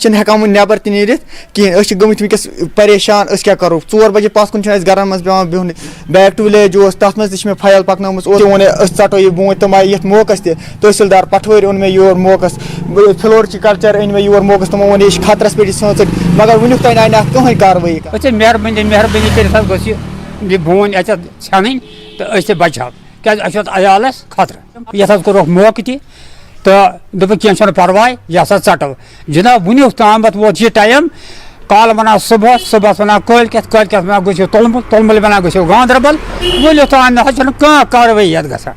हेकान वो नबर नीर कहें गमत वस परेशान क्या करो 4 बजे पास कुन घर मज पे बिहन बैक टू विलेज तथ मज फाइल पकन वो षटो यह बोन तम आए ये मौकस तहसीलदार पठवर ओन मे योर मौकस फ्लोर कल्चर अन मे योर मौकस तमो वो खतरस पे सोच मगर वुन तक आए ना कहीं कार्रवाई मेहरबानी ये बोन छन तो बचा क्या अयालस खतर ये कोर मौके तो दोप कह परवाह यह चटो जनाब वुन ताम वोत यह टाइम कल वन सुबह सुबह वन कल वन गो तुलमुल वन गो गांधरबल वो ताम ना कार्रवाई ग।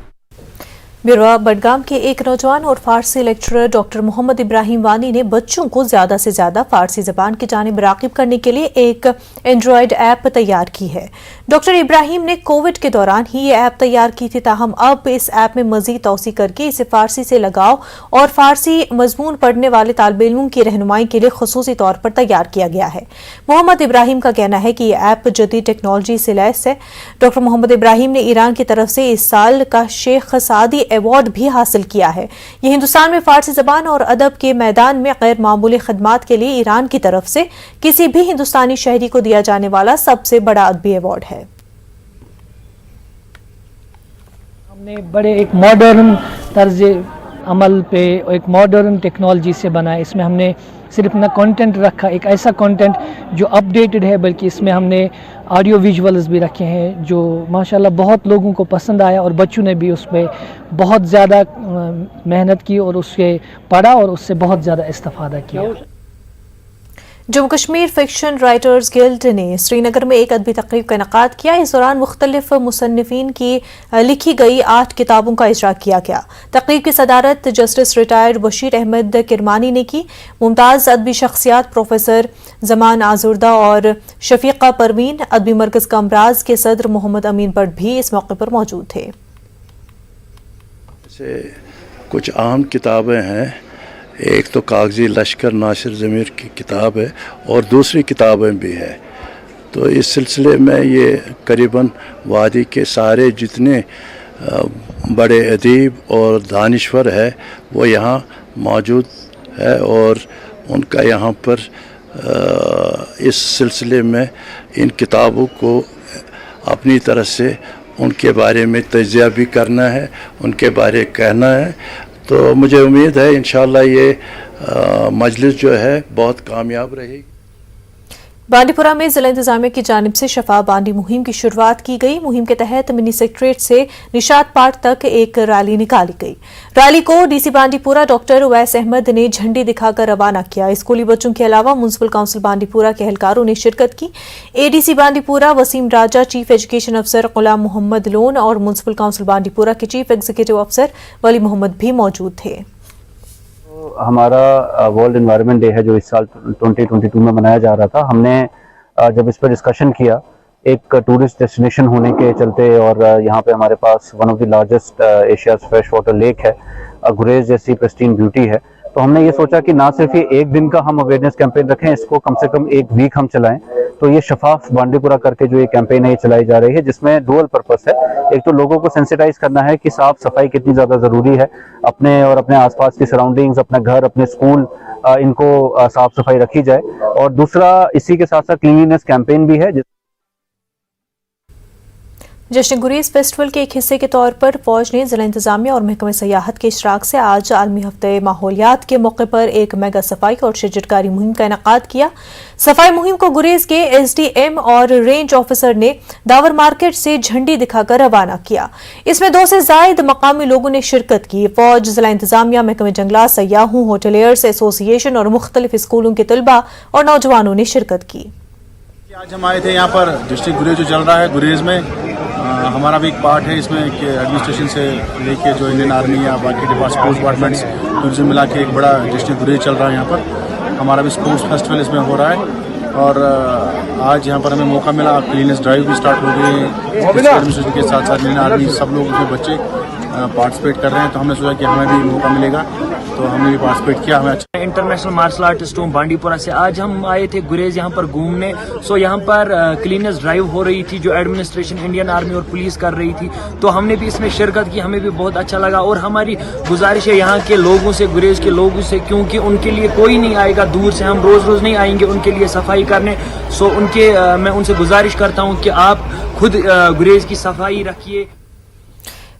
ब्यूरो बडगाम के एक नौजवान और फारसी लेक्चरर डॉक्टर मोहम्मद इब्राहिम वानी ने बच्चों को ज्यादा से ज्यादा फारसी जबान की जानिब राग़िब करने के लिए एक एंड्रॉयड ऐप तैयार की है। डॉक्टर इब्राहिम ने कोविड के दौरान ही ये ऐप तैयार की थी, ताहम अब इस ऐप में मजीद तौसी करके इसे फारसी से लगाव और फारसी मजमून पढ़ने वाले तालिब इल्मों की रहनुमाई के लिए खुसूसी तौर पर तैयार किया गया है। मोहम्मद इब्राहिम का कहना है कि यह ऐप जदीद टेक्नोलॉजी से लैस है। डॉक्टर मोहम्मद इब्राहिम ने ईरान की तरफ से इस साल का शेख सादी अवार्ड भी हासिल किया है। ये हिंदुस्तान में फारसी जबान और अदब के मैदान में गैर मामूली खिदमात के लिए ईरान की तरफ से किसी भी हिंदुस्तानी शहरी को दिया जाने वाला सबसे बड़ा अदबी अवार्ड है। हमने बड़े एक मॉडर्न तर्ज अमल पे एक मॉडर्न टेक्नोलॉजी से बनाया। इसमें हमने सिर्फ ना कंटेंट रखा, एक ऐसा कंटेंट जो अपडेटेड है, बल्कि इसमें हमने ऑडियो विजुअल्स भी रखे हैं जो माशाल्लाह बहुत लोगों को पसंद आया और बच्चों ने भी उसमें बहुत ज़्यादा मेहनत की और उससे पढ़ा और उससे बहुत ज़्यादा इस्तेफादा किया। Jammu Kashmir fiction writers guild ने श्रीनगर में एक अदबी तकरीब का इनेकाद किया। इस दौरान मुख्तलिफ मुसन्निफीन की लिखी गई 8 किताबों का इजरा किया गया। तकरीब की सदारत जस्टिस रिटायर्ड बशीर अहमद किरमानी ने की। मुमताज़ अदबी शख्सियात प्रोफेसर जमान आजुर्दा और शफीका परवीन, अदबी मरकज़ का अमराज के सदर मोहम्मद अमीन भट्ट भी इस मौके पर मौजूद थे। कुछ अहम किताबें हैं, एक तो कागजी लश्कर नासिर ज़मीर की किताब है और दूसरी किताबें भी हैं। तो इस सिलसिले में ये करीबन वादी के सारे जितने बड़े अदीब और दानिश्वर है वो यहाँ मौजूद है और उनका यहाँ पर इस सिलसिले में इन किताबों को अपनी तरह से उनके बारे में तजिया भी करना है, उनके बारे कहना है। तो मुझे उम्मीद है इंशाअल्लाह ये मजलिस जो है बहुत कामयाब रहेगी। बांडीपुरा में जिला इंतजामिया की जानिब से शफा बांडी मुहिम की शुरुआत की गई। मुहिम के तहत मिनी सेक्रेटरीट से निशात पार्क तक एक रैली निकाली गई। रैली को डीसी बांडीपुरा डॉक्टर उवैस अहमद ने झंडी दिखाकर रवाना किया। स्कूली बच्चों के अलावा म्युनिसिपल काउंसिल बांडीपुरा के एहलकारों ने शिरकत की। एडीसी बांडीपुरा वसीम राजा, चीफ एजुकेशन अफसर गुलाम मोहम्मद लोन और म्युनिसिपल काउंसिल बांडीपुरा के चीफ एग्जीक्यूटिव अफसर वली मोहम्मद भी मौजूद थे। हमारा वर्ल्ड एनवायरनमेंट डे है जो इस साल 2022 में मनाया जा रहा था। हमने जब इस पर डिस्कशन किया, एक टूरिस्ट डेस्टिनेशन होने के चलते और यहाँ पे हमारे पास one of the largest Asia's fresh water lake है, गुरेज जैसी प्रिस्टीन ब्यूटी है, तो हमने ये सोचा कि ना सिर्फ ये एक दिन का हम अवेयरनेस कैंपेन रखें, इसको कम से कम एक वीक हम चलाएं तो ये शफाफ बांडी पूरा करके जो ये कैंपेन है ये चलाई जा रही है, जिसमें डुअल पर्पस है। एक तो लोगों को सेंसिटाइज करना है कि साफ सफाई कितनी ज़्यादा ज़रूरी है, अपने और अपने आसपास की सराउंडिंग्स, अपने घर, अपने स्कूल, इनको साफ सफाई रखी जाए। और दूसरा इसी के साथ साथ क्लीनलीनेस कैंपेन भी है। जश्न गुरेज फेस्टिवल के एक हिस्से के तौर पर फौज ने जिला इंतजामिया और महकमे सयाहत के इशराक से आज आलमी हफ्ते माहौलियात के मौके पर एक मेगा सफाई और शजरकारी मुहिम का इनेकाद किया। सफाई मुहिम को गुरेज के SDM और रेंज ऑफिसर ने दावर मार्केट से झंडी दिखाकर रवाना किया। इसमें 2 से ज्यादा मकामी लोगों ने शिरकत की। फौज, जिला इंतजामिया, महकमे जंगलात, सयाहों, होटलियर्स एसोसिएशन और मुख्तलिफ स्कूलों के तलबा और नौजवानों ने शिरकत की। आज हम आए थे यहाँ पर डिस्ट्रिक्ट गुरेज जो चल रहा है, गुरेज में हमारा भी एक पार्ट है इसमें कि एडमिनिस्ट्रेशन से लेके जो इंडियन आर्मी या बाकी स्पोर्ट्स डिपार्टमेंट्स टूरिज्म मिला के एक बड़ा डिस्ट्रिक्ट गुरेज चल रहा है। यहाँ पर हमारा भी स्पोर्ट्स फेस्टिवल इसमें हो रहा है और आज यहाँ पर हमें मौका मिला। क्लीनेस ड्राइव भी स्टार्ट हो गई है एडमिनिस्ट्रेशन के साथ साथ इंडियन आर्मी सब लोग उसमें बच्चे पार्टिसिपेट कर रहे हैं, तो हमने सोचा कि हमें भी मौका मिलेगा तो हमने भी पार्टिसिपेट किया। हमें अच्छा इंटरनेशनल मार्शल आर्टिस्ट हूँ बांडीपुरा से। आज हम आए थे गुरेज यहाँ पर घूमने। सो यहाँ पर क्लीनेस ड्राइव हो रही थी जो एडमिनिस्ट्रेशन, इंडियन आर्मी और पुलिस कर रही थी, तो हमने भी इसमें शिरकत की। हमें भी बहुत अच्छा लगा और हमारी गुजारिश है यहाँ के लोगों से, गुरेज के लोगों से, क्योंकि उनके लिए कोई नहीं आएगा दूर से, हम रोज रोज नहीं आएंगे उनके लिए सफाई करने। सो मैं उनसे गुजारिश करता हूँ कि आप खुद गुरेज की सफाई रखिए।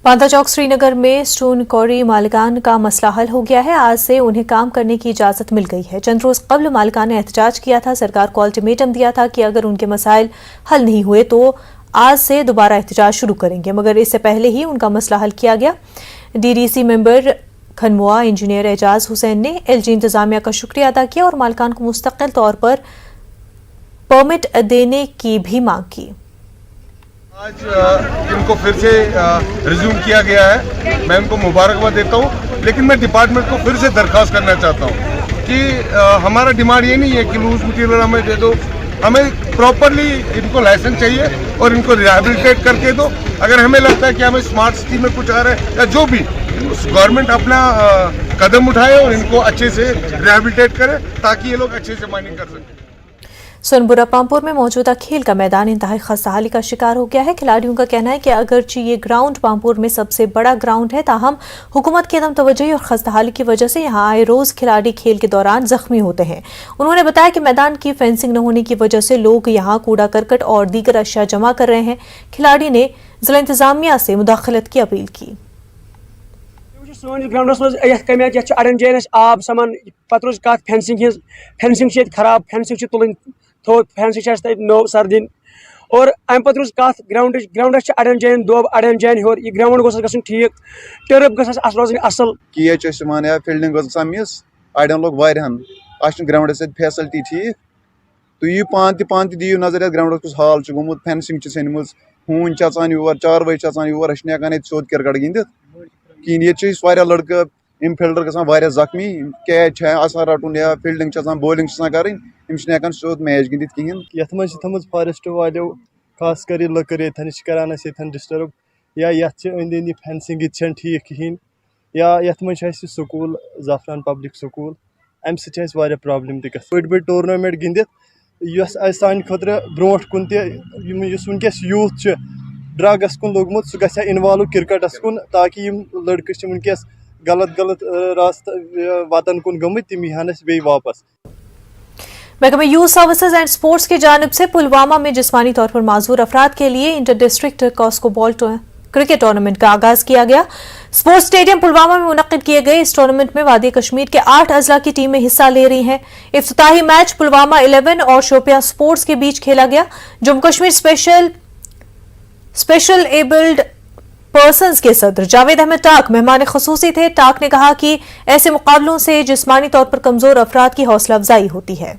बांदा चौक श्रीनगर में स्टोन क्वारी मालिकान का मसला हल हो गया है। आज से उन्हें काम करने की इजाजत मिल गई है। चंद रोज कबल मालिकान ने एहतजाज किया था, सरकार को अल्टीमेटम दिया था कि अगर उनके मसाइल हल नहीं हुए तो आज से दोबारा एहतजाज शुरू करेंगे, मगर इससे पहले ही उनका मसला हल किया गया। DDC member Khonmoh engineer Ejaz Hussain ने LG इंतजामिया का शुक्रिया अदा किया और मालिकान को मुस्तकिल तौर पर परमिट देने की भी मांग की। आज इनको फिर से रिज्यूम किया गया है, मैं उनको मुबारकबाद देता हूँ, लेकिन मैं डिपार्टमेंट को फिर से दरख्वास्त करना चाहता हूँ कि हमारा डिमांड ये नहीं है कि लूज मटीरियल हमें दे दो, हमें प्रॉपरली इनको लाइसेंस चाहिए और इनको रिहैबिलिटेट करके दो। अगर हमें लगता है कि हमें स्मार्ट सिटी में कुछ आ रहा है या जो भी, गवर्नमेंट अपना कदम उठाए और इनको अच्छे से रिहैबिलिटेट करे ताकि ये लोग अच्छे से माइनिंग कर सकें। सोनपुरा पामपुर में मौजूदा खेल का मैदान इंतहाई खस्ताहाली का शिकार हो गया है। खिलाड़ियों का कहना है कि अगरचे ये ग्राउंड पामपुर में सबसे बड़ा ग्राउंड है, ताहम हुकूमत की अदम तवज्जो और खस्ताहाली की वजह से यहाँ आए रोज खिलाड़ी खेल के दौरान जख्मी होते हैं। उन्होंने बताया कि मैदान की फेंसिंग न होने की वजह से लोग यहाँ कूड़ा करकट और दीगर अशिया जमा कर रहे हैं। खिलाड़ी ने जिला इंतजामिया से मुदाखलत की अपील की। ग्राउंडस मज कमी अड़न जान आब समान पत रोज कत फेंसिंग खराब, फेंसिंग तुल थो फेंसिंग नो सर दिन और अम पत रोज कत ग्राउंडस अड़न जान दोब अड़न जान होर यह ग्राउंड गोस गसन ठीक, टर्फ गस रोजन असल मान फील्डिंग मिस अड़न लोग वारियान ग्राउंड फैसिलिटी ठीक, तो यह पान दियो नजर ग्राउंड कुछ हाल गोमुत, फेंसिंग सन हून अचान योर, चारवई अचान योर, हेकान सोद क्रिकेट गिंदित कहीं ये लड़के इनफील्डर गया जख्मी, कैच आसान रटन या फील्डिंग बॉलिंग कर सोद मैच गिंदित कहें। ये थम फॉरेस्ट वालों खास कर लकर ये डिस्टर्ब या ये अंद अंद फेंसिंग ये ठीक कहें, या ये स्कूल ज़फरान पब्लिक स्कूल अम सह प्रॉब्लम बड़ बड़ टूर्नामेंट गिंदित सान खुद ब्रो कुन वनकस यूथ ड्रग्स कुन लोगमुत सह गया इन्वॉल्व क्रिकेटस कुन, ताकि लड़के वनकस गलत रास्त वतन कुन गमत तम यहान बे वापस। महकमा यूथ सर्विसेज एंड स्पोर्ट्स की जानिब से पुलवामा में जिस्मानी तौर पर माजूर अफराद के लिए inter district Cosco ball cricket tournament का आगाज किया गया। स्पोर्ट्स स्टेडियम पुलवामा में मुनक्किद किए गए इस टूर्नामेंट में वादी कश्मीर के 8 अजला की टीमें हिस्सा ले रही हैं। इफ्तिताही मैच पुलवामा 11 और शोपियां स्पोर्ट्स के बीच खेला गया। Jammu Kashmir special abled persons के सदर जावेद अहमद टाक मेहमान खुसूसी थे। टाक ने कहा कि ऐसे मुकाबलों से जिस्मानी तौर पर कमजोर अफराद की हौसला अफजाई होती है।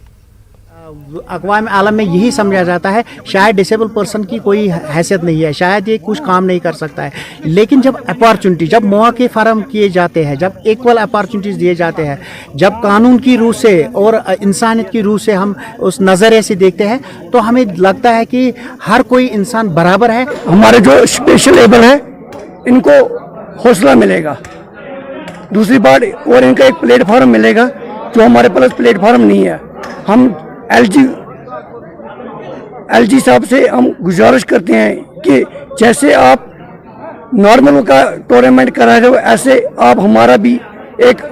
अक़वाम आलम में यही समझा जाता है शायद डिसेबल पर्सन की कोई हैसियत नहीं है, शायद ये कुछ काम नहीं कर सकता है, लेकिन जब अपॉर्चुनिटी, जब मौके फराहम किए जाते हैं, जब इक्वल अपॉर्चुनिटीज़ दिए जाते हैं, जब कानून की रूह से और इंसानियत की रूह से हम उस नज़रिए से देखते हैं, तो हमें लगता है कि हर कोई इंसान बराबर है। हमारे जो स्पेशल एबल है इनको हौसला मिलेगा, दूसरी बात और इनका एक प्लेटफॉर्म मिलेगा जो हमारे पास प्लेटफॉर्म नहीं है। हम LG LG साहब से हम गुजारिश करते हैं कि जैसे आप नॉर्मल का टूर्नामेंट करा रहे हो, ऐसे आप हमारा भी एक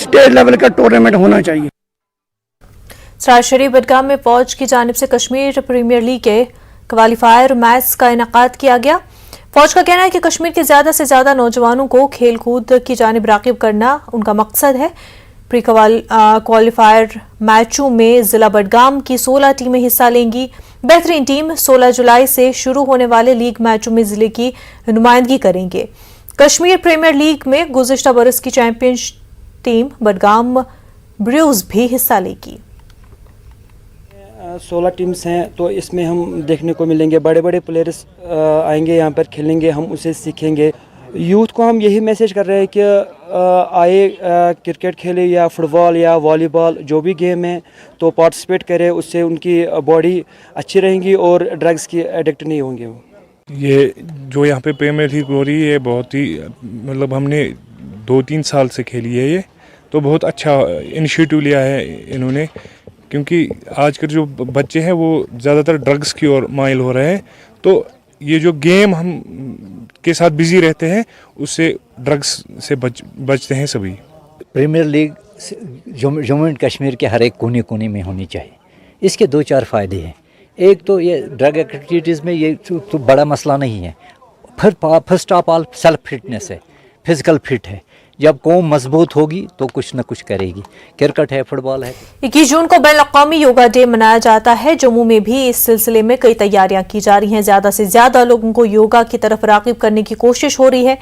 स्टेट लेवल का टूर्नामेंट होना चाहिए। सराय शरीफ बडगाम में फौज की जानिब से कश्मीर प्रीमियर लीग के क्वालिफायर मैच का इनेकाद किया गया। फौज का कहना है कि कश्मीर के ज्यादा से ज्यादा नौजवानों को खेल कूद की जानिब राग़िब करना उनका मकसद है। प्री क्वालिफायर मैचों में जिला बडगाम की 16 टीमें हिस्सा लेंगी। बेहतरीन टीम 16 जुलाई से शुरू होने वाले लीग मैचों में जिले की नुमाइंदगी करेंगे। कश्मीर प्रीमियर लीग में गुज़िश्ता बरस की चैंपियन टीम बडगाम ब्रूज भी हिस्सा लेगी। 16 टीम्स हैं, तो इसमें हम देखने को मिलेंगे बड़े बड़े प्लेयर्स आएंगे यहाँ पर खेलेंगे, हम उसे सीखेंगे। यूथ को हम यही मैसेज कर रहे हैं कि आए क्रिकेट खेले या फुटबॉल या वॉलीबॉल जो भी गेम है तो पार्टिसिपेट करें, उससे उनकी बॉडी अच्छी रहेगी और ड्रग्स की एडिक्ट नहीं होंगे वो। ये जो यहाँ पे प्रीमियर लीग हो रही है बहुत ही मतलब हमने 2-3 साल से खेली है, ये तो बहुत अच्छा इनिशिएटिव लिया है इन्होंने, क्योंकि आजकल जो बच्चे हैं वो ज़्यादातर ड्रग्स की ओर माइल हो रहे हैं। तो ये जो गेम हम के साथ बिजी रहते हैं उससे ड्रग्स से बचते हैं सभी। Premier league Jammu and Kashmir के हर एक कोने कोने में होनी चाहिए। इसके 2-4 फ़ायदे हैं। एक तो ये ड्रग एक्टिविटीज़ में ये तो बड़ा मसला नहीं है। First of all self fitness है, फिज़िकल फिट है। जब कौम मजबूत होगी तो कुछ न कुछ करेगी। क्रिकेट है, फुटबॉल है। 21 जून को बैनुल-अक़वामी योगा डे मनाया जाता है। जम्मू में भी इस सिलसिले में कई तैयारियां की जा रही हैं। ज्यादा से ज्यादा लोगों को योगा की तरफ राग़िब करने की कोशिश हो रही है।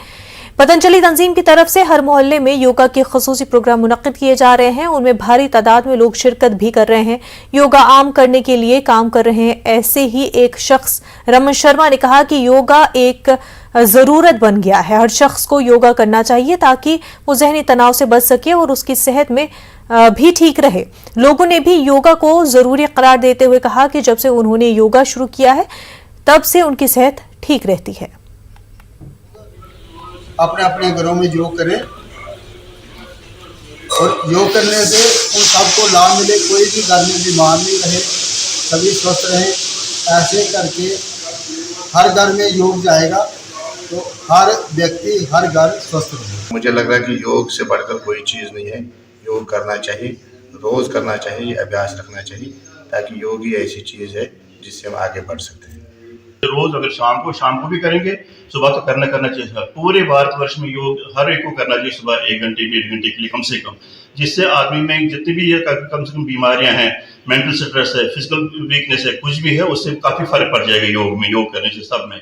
पतंजलि तंजीम की तरफ से हर मोहल्ले में योगा के ख़ुसूसी प्रोग्राम मुनक़्क़िद किए जा रहे हैं। उनमें भारी तादाद में लोग शिरकत भी कर रहे हैं। योगा आम करने के लिए काम कर रहे हैं। ऐसे ही एक शख्स रमन शर्मा ने कहा कि योगा एक ज़रूरत बन गया है। हर शख्स को योगा करना चाहिए ताकि वो ज़हनी तनाव से बच सके और उसकी सेहत में भी ठीक रहे। लोगों ने भी योगा को ज़रूरी करार देते हुए कहा कि जब से उन्होंने योगा शुरू किया है तब से उनकी सेहत ठीक रहती है। अपने अपने घरों में योग करें और योग करने से उन सबको लाभ मिले, कोई भी घर में बीमार नहीं रहे, सभी स्वस्थ रहें। ऐसे करके हर घर में योग जाएगा तो हर व्यक्ति हर घर स्वस्थ रहे। मुझे लग रहा है कि योग से बढ़कर कोई चीज़ नहीं है। योग करना चाहिए, रोज़ करना चाहिए, अभ्यास रखना चाहिए, ताकि योग ही ऐसी चीज़ है जिससे हम आगे बढ़ सकते हैं। रोज अगर शाम को भी करेंगे, सुबह तो करना चाहिए। पूरे भारतवर्ष में योग हर एक को करना चाहिए, सुबह 1 घंटे 1.5 घंटे के लिए कम से कम, जिससे आदमी में जितनी भी ये कम से कम बीमारियां हैं, मेंटल स्ट्रेस है, फिजिकल वीकनेस है, कुछ भी है, उससे काफ़ी फर्क पड़ जाएगा योग करने से सब में।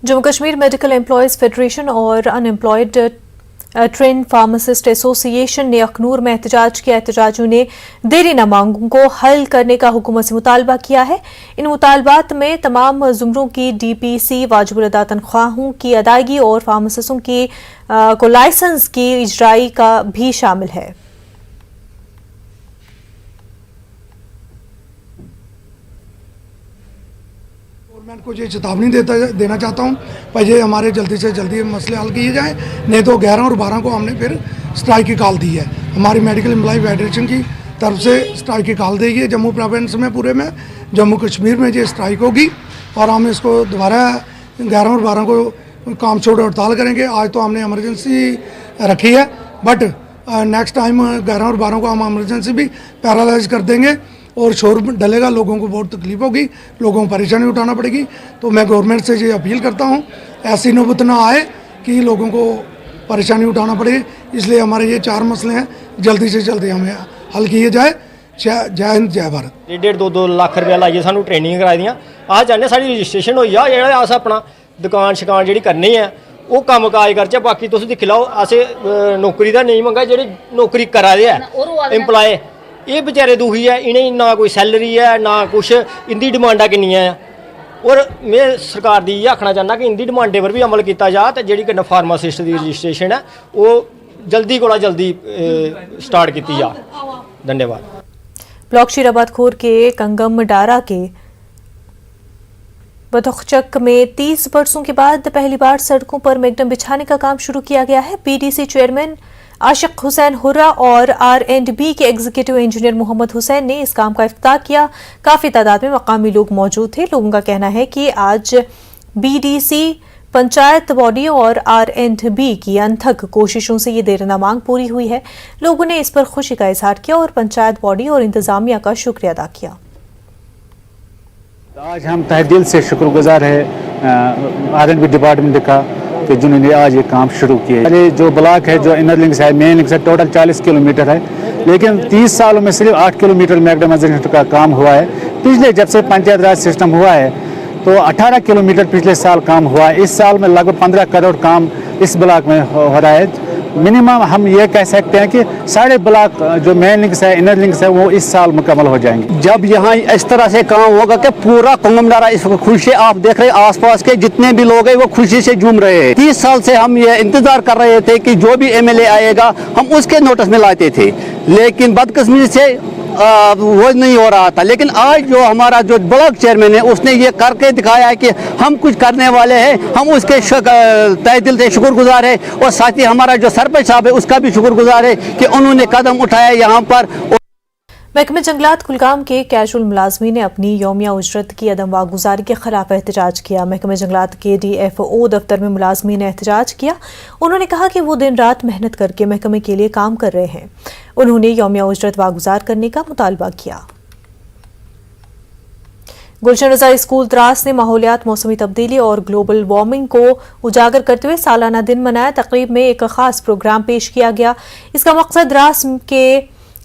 Jammu Kashmir medical employees federation और अनएम्प्लॉयड ट्रेन फार्मासिस्ट एसोसिएशन ने अखनूर में एहतजाज किया। एहतजाजियों ने देरी न मांगों को हल करने का हुकूमत से मुतालबा किया है। इन मुतालबात में तमाम ज़ुमरों की DPC वाजिबुल अदा तनख्वाहों की अदायगी और फार्मासिस्टों की को लाइसेंस की इजराई का भी शामिल है। गवर्नमेंट को ये चेतावनी देना चाहता हूँ, पहले हमारे जल्दी से जल्दी मसले हल किए जाएँ, नहीं तो 11 और 12 को हमने फिर स्ट्राइक की कॉल दी है। हमारी मेडिकल एम्प्लॉय फेडरेशन की तरफ से स्ट्राइक की कॉल दी है। जम्मू प्रोविंस में पूरे में जम्मू कश्मीर में ये स्ट्राइक होगी और हम इसको दोबारा 11 और 12 को काम छोड़ हड़ताल करेंगे। आज तो हमने इमरजेंसी रखी है, बट नेक्स्ट टाइम 11 और 12 को हम इमरजेंसी भी पैरालाइज कर देंगे और शोर डलेगा, लोगों को बहुत तकलीफ होगी, लोगों को परेशानी उठाना पड़ेगी। तो मैं गवर्नमेंट से ये अपील करता हूँ ऐसी नौबत ना आए कि लोगों को परेशानी उठाना पड़े। इसलिए हमारे ये 4 मसले हैं, जल्दी से जल्दी हमें हल किए जाए। जय हिंद, जय भारत। 1.5-2 लाख रुपया लाइए सानू ट्रेनिंग कराई दियां। अस चाहते साड़ी रजिस्ट्रेशन होई जा, जेह्ड़ा अस अपना दुकान शकान जी करनी है वो कम्म काज करचै। बाकी तुस दिक्खी लैओ, असें नौकरी दा नहीं मंगा, जेह्ड़े नौकरी करा दे है एम्प्लॉय ये बेचारे दुखी है। इन्हें ना कोई सैलरी है ना कुछ, इंदी डिमांडा किन्नियां है। और मैं सरकार दी आखना चाहना कि इंदी डिमांडें पर भी अमल किया जा, तो जी कन्नै फार्मासिस्ट की रजिस्ट्रेशन है वो जल्दी कोला जल्दी स्टार्ट की जा। धन्यवाद। ब्लॉक शीराबाद खोर के कंगम डारा के बदख्चक में 30 बरसों के बाद पहली बार सड़कों पर मैगडम बिछाने का काम शुरू किया गया है। PDC चेयरमैन आशिक हुसैन हुर्रा और R&B के एग्जीक्यूटिव इंजीनियर मोहम्मद हुसैन ने इस काम का इफ्तिताह किया। काफ़ी तादाद में मकामी लोग मौजूद थे। लोगों का कहना है कि आज BDC, पंचायत बॉडी और R&B की अनथक कोशिशों से ये देरना मांग पूरी हुई है। लोगों ने इस पर खुशी का इजहार किया और पंचायत बॉडी और इंतजामिया का शुक्रिया अदा किया। आज हम तहे दिल से शुक्रगुजार है R&B डिपार्टमेंट का कि जिन्होंने आज ये काम शुरू किया। अरे जो ब्लॉक है, जो इनर लिंक्स है, मेन लिंक्स है, टोटल 40 किलोमीटर है, लेकिन 30 सालों में सिर्फ 8 किलोमीटर मैग्नेटाइजेशन का काम हुआ है। पिछले जब से पंचायत राज सिस्टम हुआ है तो 18 किलोमीटर पिछले साल काम हुआ है। इस साल में लगभग 15 करोड़ काम इस ब्लॉक में हो रहा है। मिनिमम हम ये कह सकते हैं कि सारे ब्लॉक जो मेन लिंक्स है, इनर लिंक्स है, वो इस साल मुकम्मल हो जाएंगे। जब यहाँ इस तरह से काम होगा कि पूरा कोंगमडारा इस खुशी, आप देख रहे हैं आसपास के जितने भी लोग हैं वो खुशी से झूम रहे हैं। 30 साल से हम ये इंतजार कर रहे थे कि जो भी MLA आएगा हम उसके नोटिस में लाते थे, लेकिन बदकिस्मती से वो नहीं हो रहा था। लेकिन आज जो हमारा जो ब्लॉक चेयरमैन है उसने ये करके दिखाया है कि हम कुछ करने वाले हैं। हम उसके तहे दिल से शुक्रगुजार है और साथ ही हमारा जो सरपंच साहब है उसका भी शुक्रगुजार है कि उन्होंने कदम उठाया यहाँ पर। महकमे जंगलात कुलगाम के कैजुअल मुलाजमीन ने अपनी यौमिया उजरत की अदम वागुजारी के खिलाफ एहतजाज किया। महकमे जंगलात के DFO दफ्तर में मुलाजमीन ने एहतजाज किया। उन्होंने कहा कि वो दिन रात मेहनत करके महकमे के लिए काम कर रहे हैं। उन्होंने यौमिया उजरत वागुजार करने का मुतालबा किया। गुलशन रज़ा स्कूल द्रास ने माहौलियात, मौसमी तब्दीली और ग्लोबल वार्मिंग को उजागर करते हुए सालाना दिन मनाया। तकरीब में एक खास प्रोग्राम पेश किया गया। इसका मकसद द्रास के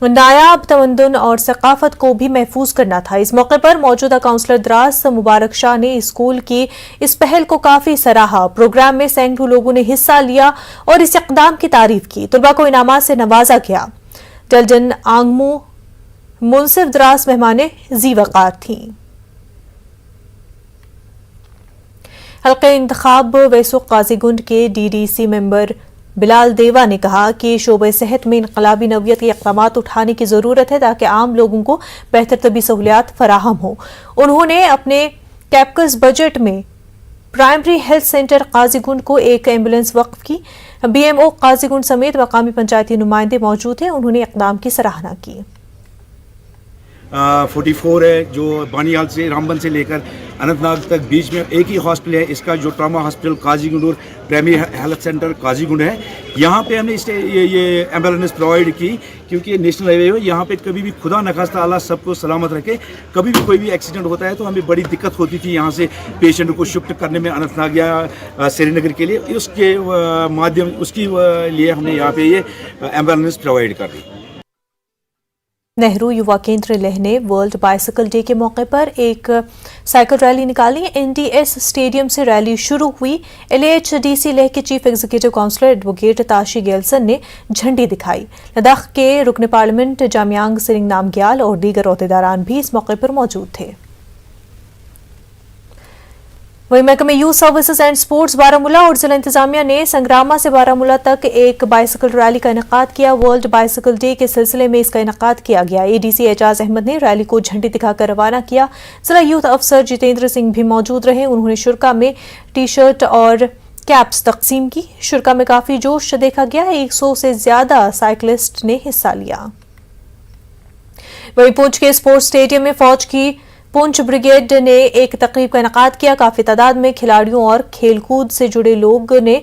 नायाब तमद्दुन और सकाफत को भी महफूज करना था। इस मौके पर मौजूदा काउंसलर द्रास मुबारक शाह ने स्कूल की इस पहल को काफी सराहा। प्रोग्राम में सैकड़ों लोगों ने हिस्सा लिया और इस इक़दाम की तारीफ की। तुलबा को इनामात से नवाजा गया। डलजन आंगमू मुनसिफ द्रास मेहमाने जी वक़ार थी। हल्के इंतखाब वेसुक काजीगुंड के DDC मेंबर बिलाल देवा ने कहा कि शोबे सेहत में इनकलाबी नौयत के इक़दाम उठाने की ज़रूरत है ताकि आम लोगों को बेहतर तबी सहूलियात फराहम हो। उन्होंने अपने कैप्कस बजट में प्राइमरी हेल्थ सेंटर काजीगुंड को एक एम्बुलेंस वक्फ की। BMO काजीगुंड समेत मकामी पंचायती नुमाइंदे मौजूद हैं। उन्होंने इक़दाम की सराहना की। 44 है जो बानीहाल से रामबन से लेकर अनंतनाग तक बीच में एक ही हॉस्पिटल है। इसका जो ट्रामा हॉस्पिटल काजीगुंड और प्राइमरी हेल्थ सेंटर काजीगुंड है, यहाँ पे हमने इससे ये एम्बुलेंस प्रोवाइड की क्योंकि नेशनल हाईवे है। यहाँ पे कभी भी खुदा न खास्ता अल्लाह सबको सलामत रखे, कभी भी कोई भी एक्सीडेंट होता है तो हमें बड़ी दिक्कत होती थी यहाँ से पेशेंट को शिफ्ट करने में अनंतनाग या श्रीनगर के लिए। उसके माध्यम उसकी लिए हमने यहाँ पे ये एम्बुलेंस प्रोवाइड कर दी। नेहरू युवा केंद्र लेह ने वर्ल्ड बाइसिकल डे के मौके पर एक साइकिल रैली निकाली। NDS स्टेडियम से रैली शुरू हुई। LHDC लेह के chief executive councillor advocate Tashi Gyalson ने झंडी दिखाई। लद्दाख के रुकन पार्लियामेंट जामयांग सिरिंग नामग्याल और दीगर ओहदेदारान भी इस मौके पर मौजूद थे। वहीं महकमे youth services and sports Baramulla और जिला इंतजामिया ने संग्रामा से बारामूला तक एक बाइसिकल रैली का इनेकाद किया। वर्ल्ड बाइसिकल डे के सिलसिले में इसका इनेकाद किया गया। ADC एजाज अहमद ने रैली को झंडी दिखाकर रवाना किया। जिला यूथ अफसर जितेंद्र सिंह भी मौजूद रहे। उन्होंने शुरका में टी-शर्ट और कैप्स तकसीम की। शुरका में काफी जोश देखा गया। 100 से ज्यादा साइकिलिस्ट ने हिस्सा लिया। वहीं पुंछ के स्पोर्ट्स स्टेडियम में फौज की पुंछ ब्रिगेड ने एक तकरीब का इनेकाद किया। काफी तादाद में खिलाड़ियों और खेलकूद से जुड़े लोग ने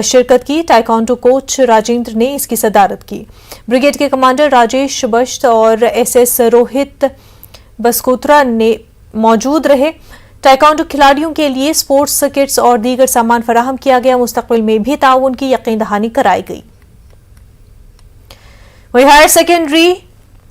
शिरकत की। टाइकोंडो कोच राजेंद्र ने इसकी सदारत की। ब्रिगेड के कमांडर राजेश बश्त और SS रोहित बस्कोत्रा ने मौजूद रहे। टाइकोंडो खिलाड़ियों के लिए स्पोर्ट्स किट्स और दीगर सामान फराहम किया गया। मुस्तकबिल में भी ताउन की यकीन दहानी कराई गई। वहीं हायर सेकेंडरी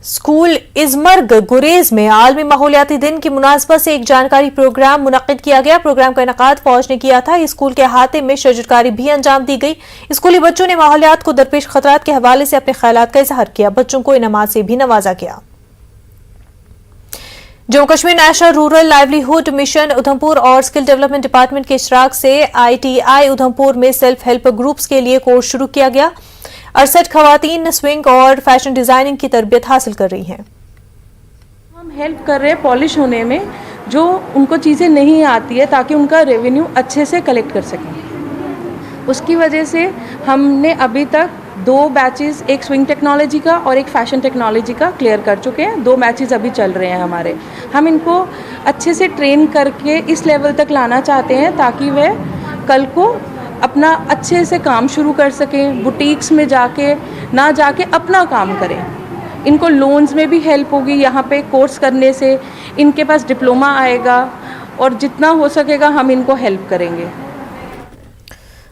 स्कूल इजमर्ग गुरेज में आलमी माहौलियाती दिन की मुनासबत से एक जानकारी प्रोग्राम मुनक्किद किया गया। प्रोग्राम का इनेकाद फौज ने किया था। स्कूल के अहाते में शजरकारी भी अंजाम दी गई। स्कूली बच्चों ने माहौलियात को दरपेश खतरात के हवाले से अपने ख्यालात का इजहार किया। बच्चों को इनामात से भी नवाजा गया। Jammu Kashmir national rural livelihood mission Udhampur और स्किल डेवलपमेंट डिपार्टमेंट के इशराक से ITI उधमपुर में सेल्फ हेल्प ग्रुप्स के लिए कोर्स शुरू किया गया। 68 खवातीन स्विंग और फैशन डिजाइनिंग की तरबियत हासिल कर रही हैं। हम हेल्प कर रहे हैं पॉलिश होने में, जो उनको चीज़ें नहीं आती है, ताकि उनका रेवेन्यू अच्छे से कलेक्ट कर सकें। उसकी वजह से हमने अभी तक 2 बैचेस, एक स्विंग टेक्नोलॉजी का और एक फैशन टेक्नोलॉजी का क्लियर कर चुके हैं। 2 मैचेस अभी चल रहे हैं हमारे। हम इनको अच्छे से ट्रेन करके इस लेवल तक लाना चाहते हैं ताकि वे कल को अपना अच्छे से काम शुरू कर सकें, बुटीक्स में जाके ना जाके अपना काम करें। इनको लोन्स में भी हेल्प होगी यहाँ पे कोर्स करने से, इनके पास डिप्लोमा आएगा और जितना हो सकेगा हम इनको हेल्प करेंगे।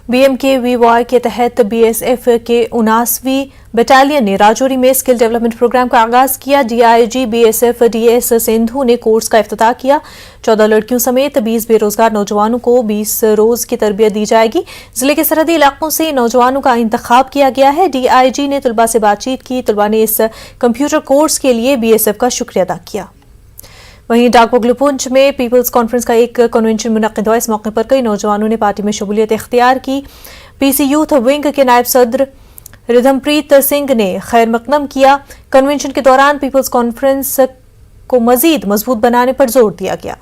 BMKVY के तहत BSF के 79वीं बटालियन ने राजौरी में स्किल डेवलपमेंट प्रोग्राम का आगाज किया। DIG BSF DS सिंधु ने कोर्स का इफ्तिताह किया। 14 लड़कियों समेत 20 बेरोजगार नौजवानों को 20 रोज की तरबियत दी जाएगी। जिले के सरहदी इलाकों से नौजवानों का इंतखाब किया गया है। DIG ने तलबा से बातचीत की। तलबा ने इस कंप्यूटर कोर्स के लिए BSF का शुक्रिया अदा किया। वहीं डाकबंगलुपुंज में पीपल्स कॉन्फ्रेंस का एक कन्वेंशन मुनक्किद हुआ। इस मौके पर कई नौजवानों ने पार्टी में शमूलियत इख्तियार की। PC यूथ विंग के नायब सदर रिधमप्रीत सिंह ने खैर मकदम किया। कन्वेंशन के दौरान पीपल्स कॉन्फ्रेंस को मजीद मजबूत बनाने पर जोर दिया गया।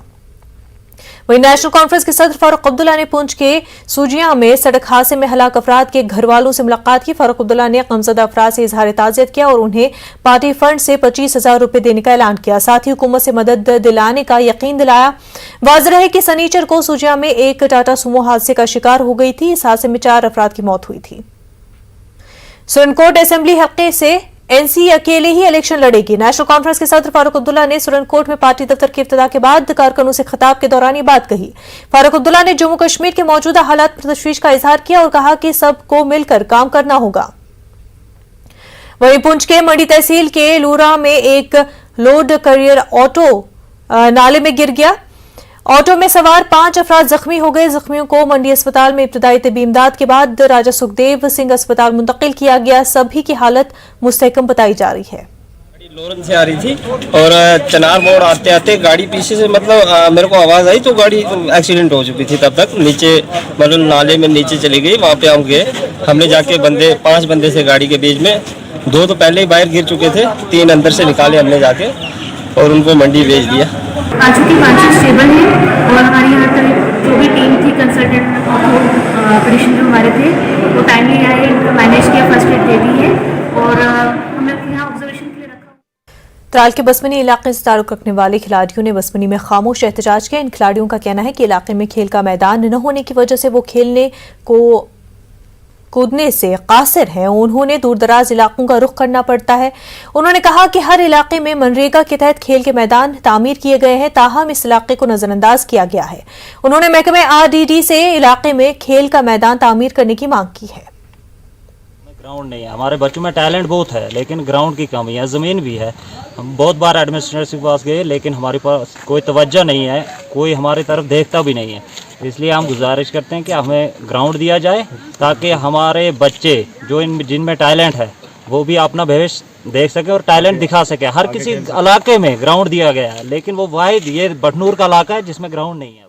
वहीं नेशनल कॉन्फ्रेंस के सदर फारूक अब्दुल्ला ने पुंछ के सूजिया में सड़क हादसे में हलाक अफराद के घर वालों से मुलाकात की। फारूक अब्दुल्ला ने गमज़दा अफराद से इजहार ताज़ियत किया और उन्हें पार्टी फंड से 25,000 रुपए देने का ऐलान किया। साथ ही हुकूमत से मदद दिलाने का यकीन दिलाया। वाज़ेह है कि सनीचर को सूजिया में एक टाटा सुमो हादसे का शिकार हो गई थी। इस हादसे में 4 अफराद की मौत हुई थी। सुरनकोट असेंबली हल्के से NC अकेले ही इलेक्शन लड़ेगी। नेशनल कॉन्फ्रेंस के सदर फारूक अब्दुल्ला ने सुरनकोट में पार्टी दफ्तर के इफ्तिताह के बाद कारकुनों से खिताब के दौरान ये बात कही। फारूक अब्दुल्ला ने जम्मू कश्मीर के मौजूदा हालात पर तशवीश का इजहार किया और कहा कि सबको मिलकर काम करना होगा। वहीं पुंछ के मंडी तहसील के लूरा में एक लोड करियर ऑटो नाले में गिर गया। ऑटो में सवार 5 अफराद जख्मी हो गए। जख्मियों को मंडी अस्पताल में इब्तदाई तिब्बी इमदाद के बाद राजा सुखदेव सिंह अस्पताल मुंतकिल किया गया। सभी की हालत मुस्तहकम बताई जा रही है। लोरन से आ रही थी और चनार मोड़ आते आते गाड़ी पीछे से मेरे को आवाज़ आई तो गाड़ी एक्सीडेंट हो चुकी थी। तब तक नीचे नाले में नीचे चली गई। वहाँ पे हम गए, हमने जाके 5 बंदे से गाड़ी के बीच में 2 तो पहले ही बाहर गिर चुके थे, 3 अंदर से निकाले हमने जाके और उनको मंडी भेज दिया। आज की बातचीत स्टेबल है और हमारी यहाँ पर जो भी टीम थी कंसल्टेंट ऑपरेशन जो हमारे थे वो टाइमली आए, इनको मैनेज किया, फर्स्ट एड दे दी है और हमें यहाँ ऑब्जर्वेशन के लिए रखा। त्राल के बसमनी इलाके से ताल्लुक रखने वाले खिलाड़ियों ने बसमनी में खामोश एहतजाज किया। इन खिलाड़ियों का कहना है कि इलाके में खेल का मैदान न होने की वजह से वो खेलने को कूदने से कासिर हैं। उन्होंने दूर दराज इलाकों का रुख करना पड़ता है। उन्होंने कहा कि हर इलाके में मनरेगा के तहत खेल के मैदान तामीर किए गए हैं, ताहम इस इलाके को नजरअंदाज किया गया है। उन्होंने महकमे RDD से इलाके में खेल का मैदान तामीर करने की मांग की है। ग्राउंड नहीं है, हमारे बच्चों में टैलेंट बहुत है लेकिन ग्राउंड की कमी है, ज़मीन भी है। हम बहुत बार एडमिनिस्ट्रेशन के पास गए लेकिन हमारे पास कोई तवज्जो नहीं है, कोई हमारी तरफ देखता भी नहीं है। इसलिए हम गुजारिश करते हैं कि हमें ग्राउंड दिया जाए ताकि हमारे बच्चे जो जिनमें टैलेंट है वो भी अपना भविष्य देख सके और टैलेंट दिखा सके। हर किसी इलाके में ग्राउंड दिया गया है लेकिन वो वाहिद ये बटनूर का इलाका है जिसमें ग्राउंड नहीं है।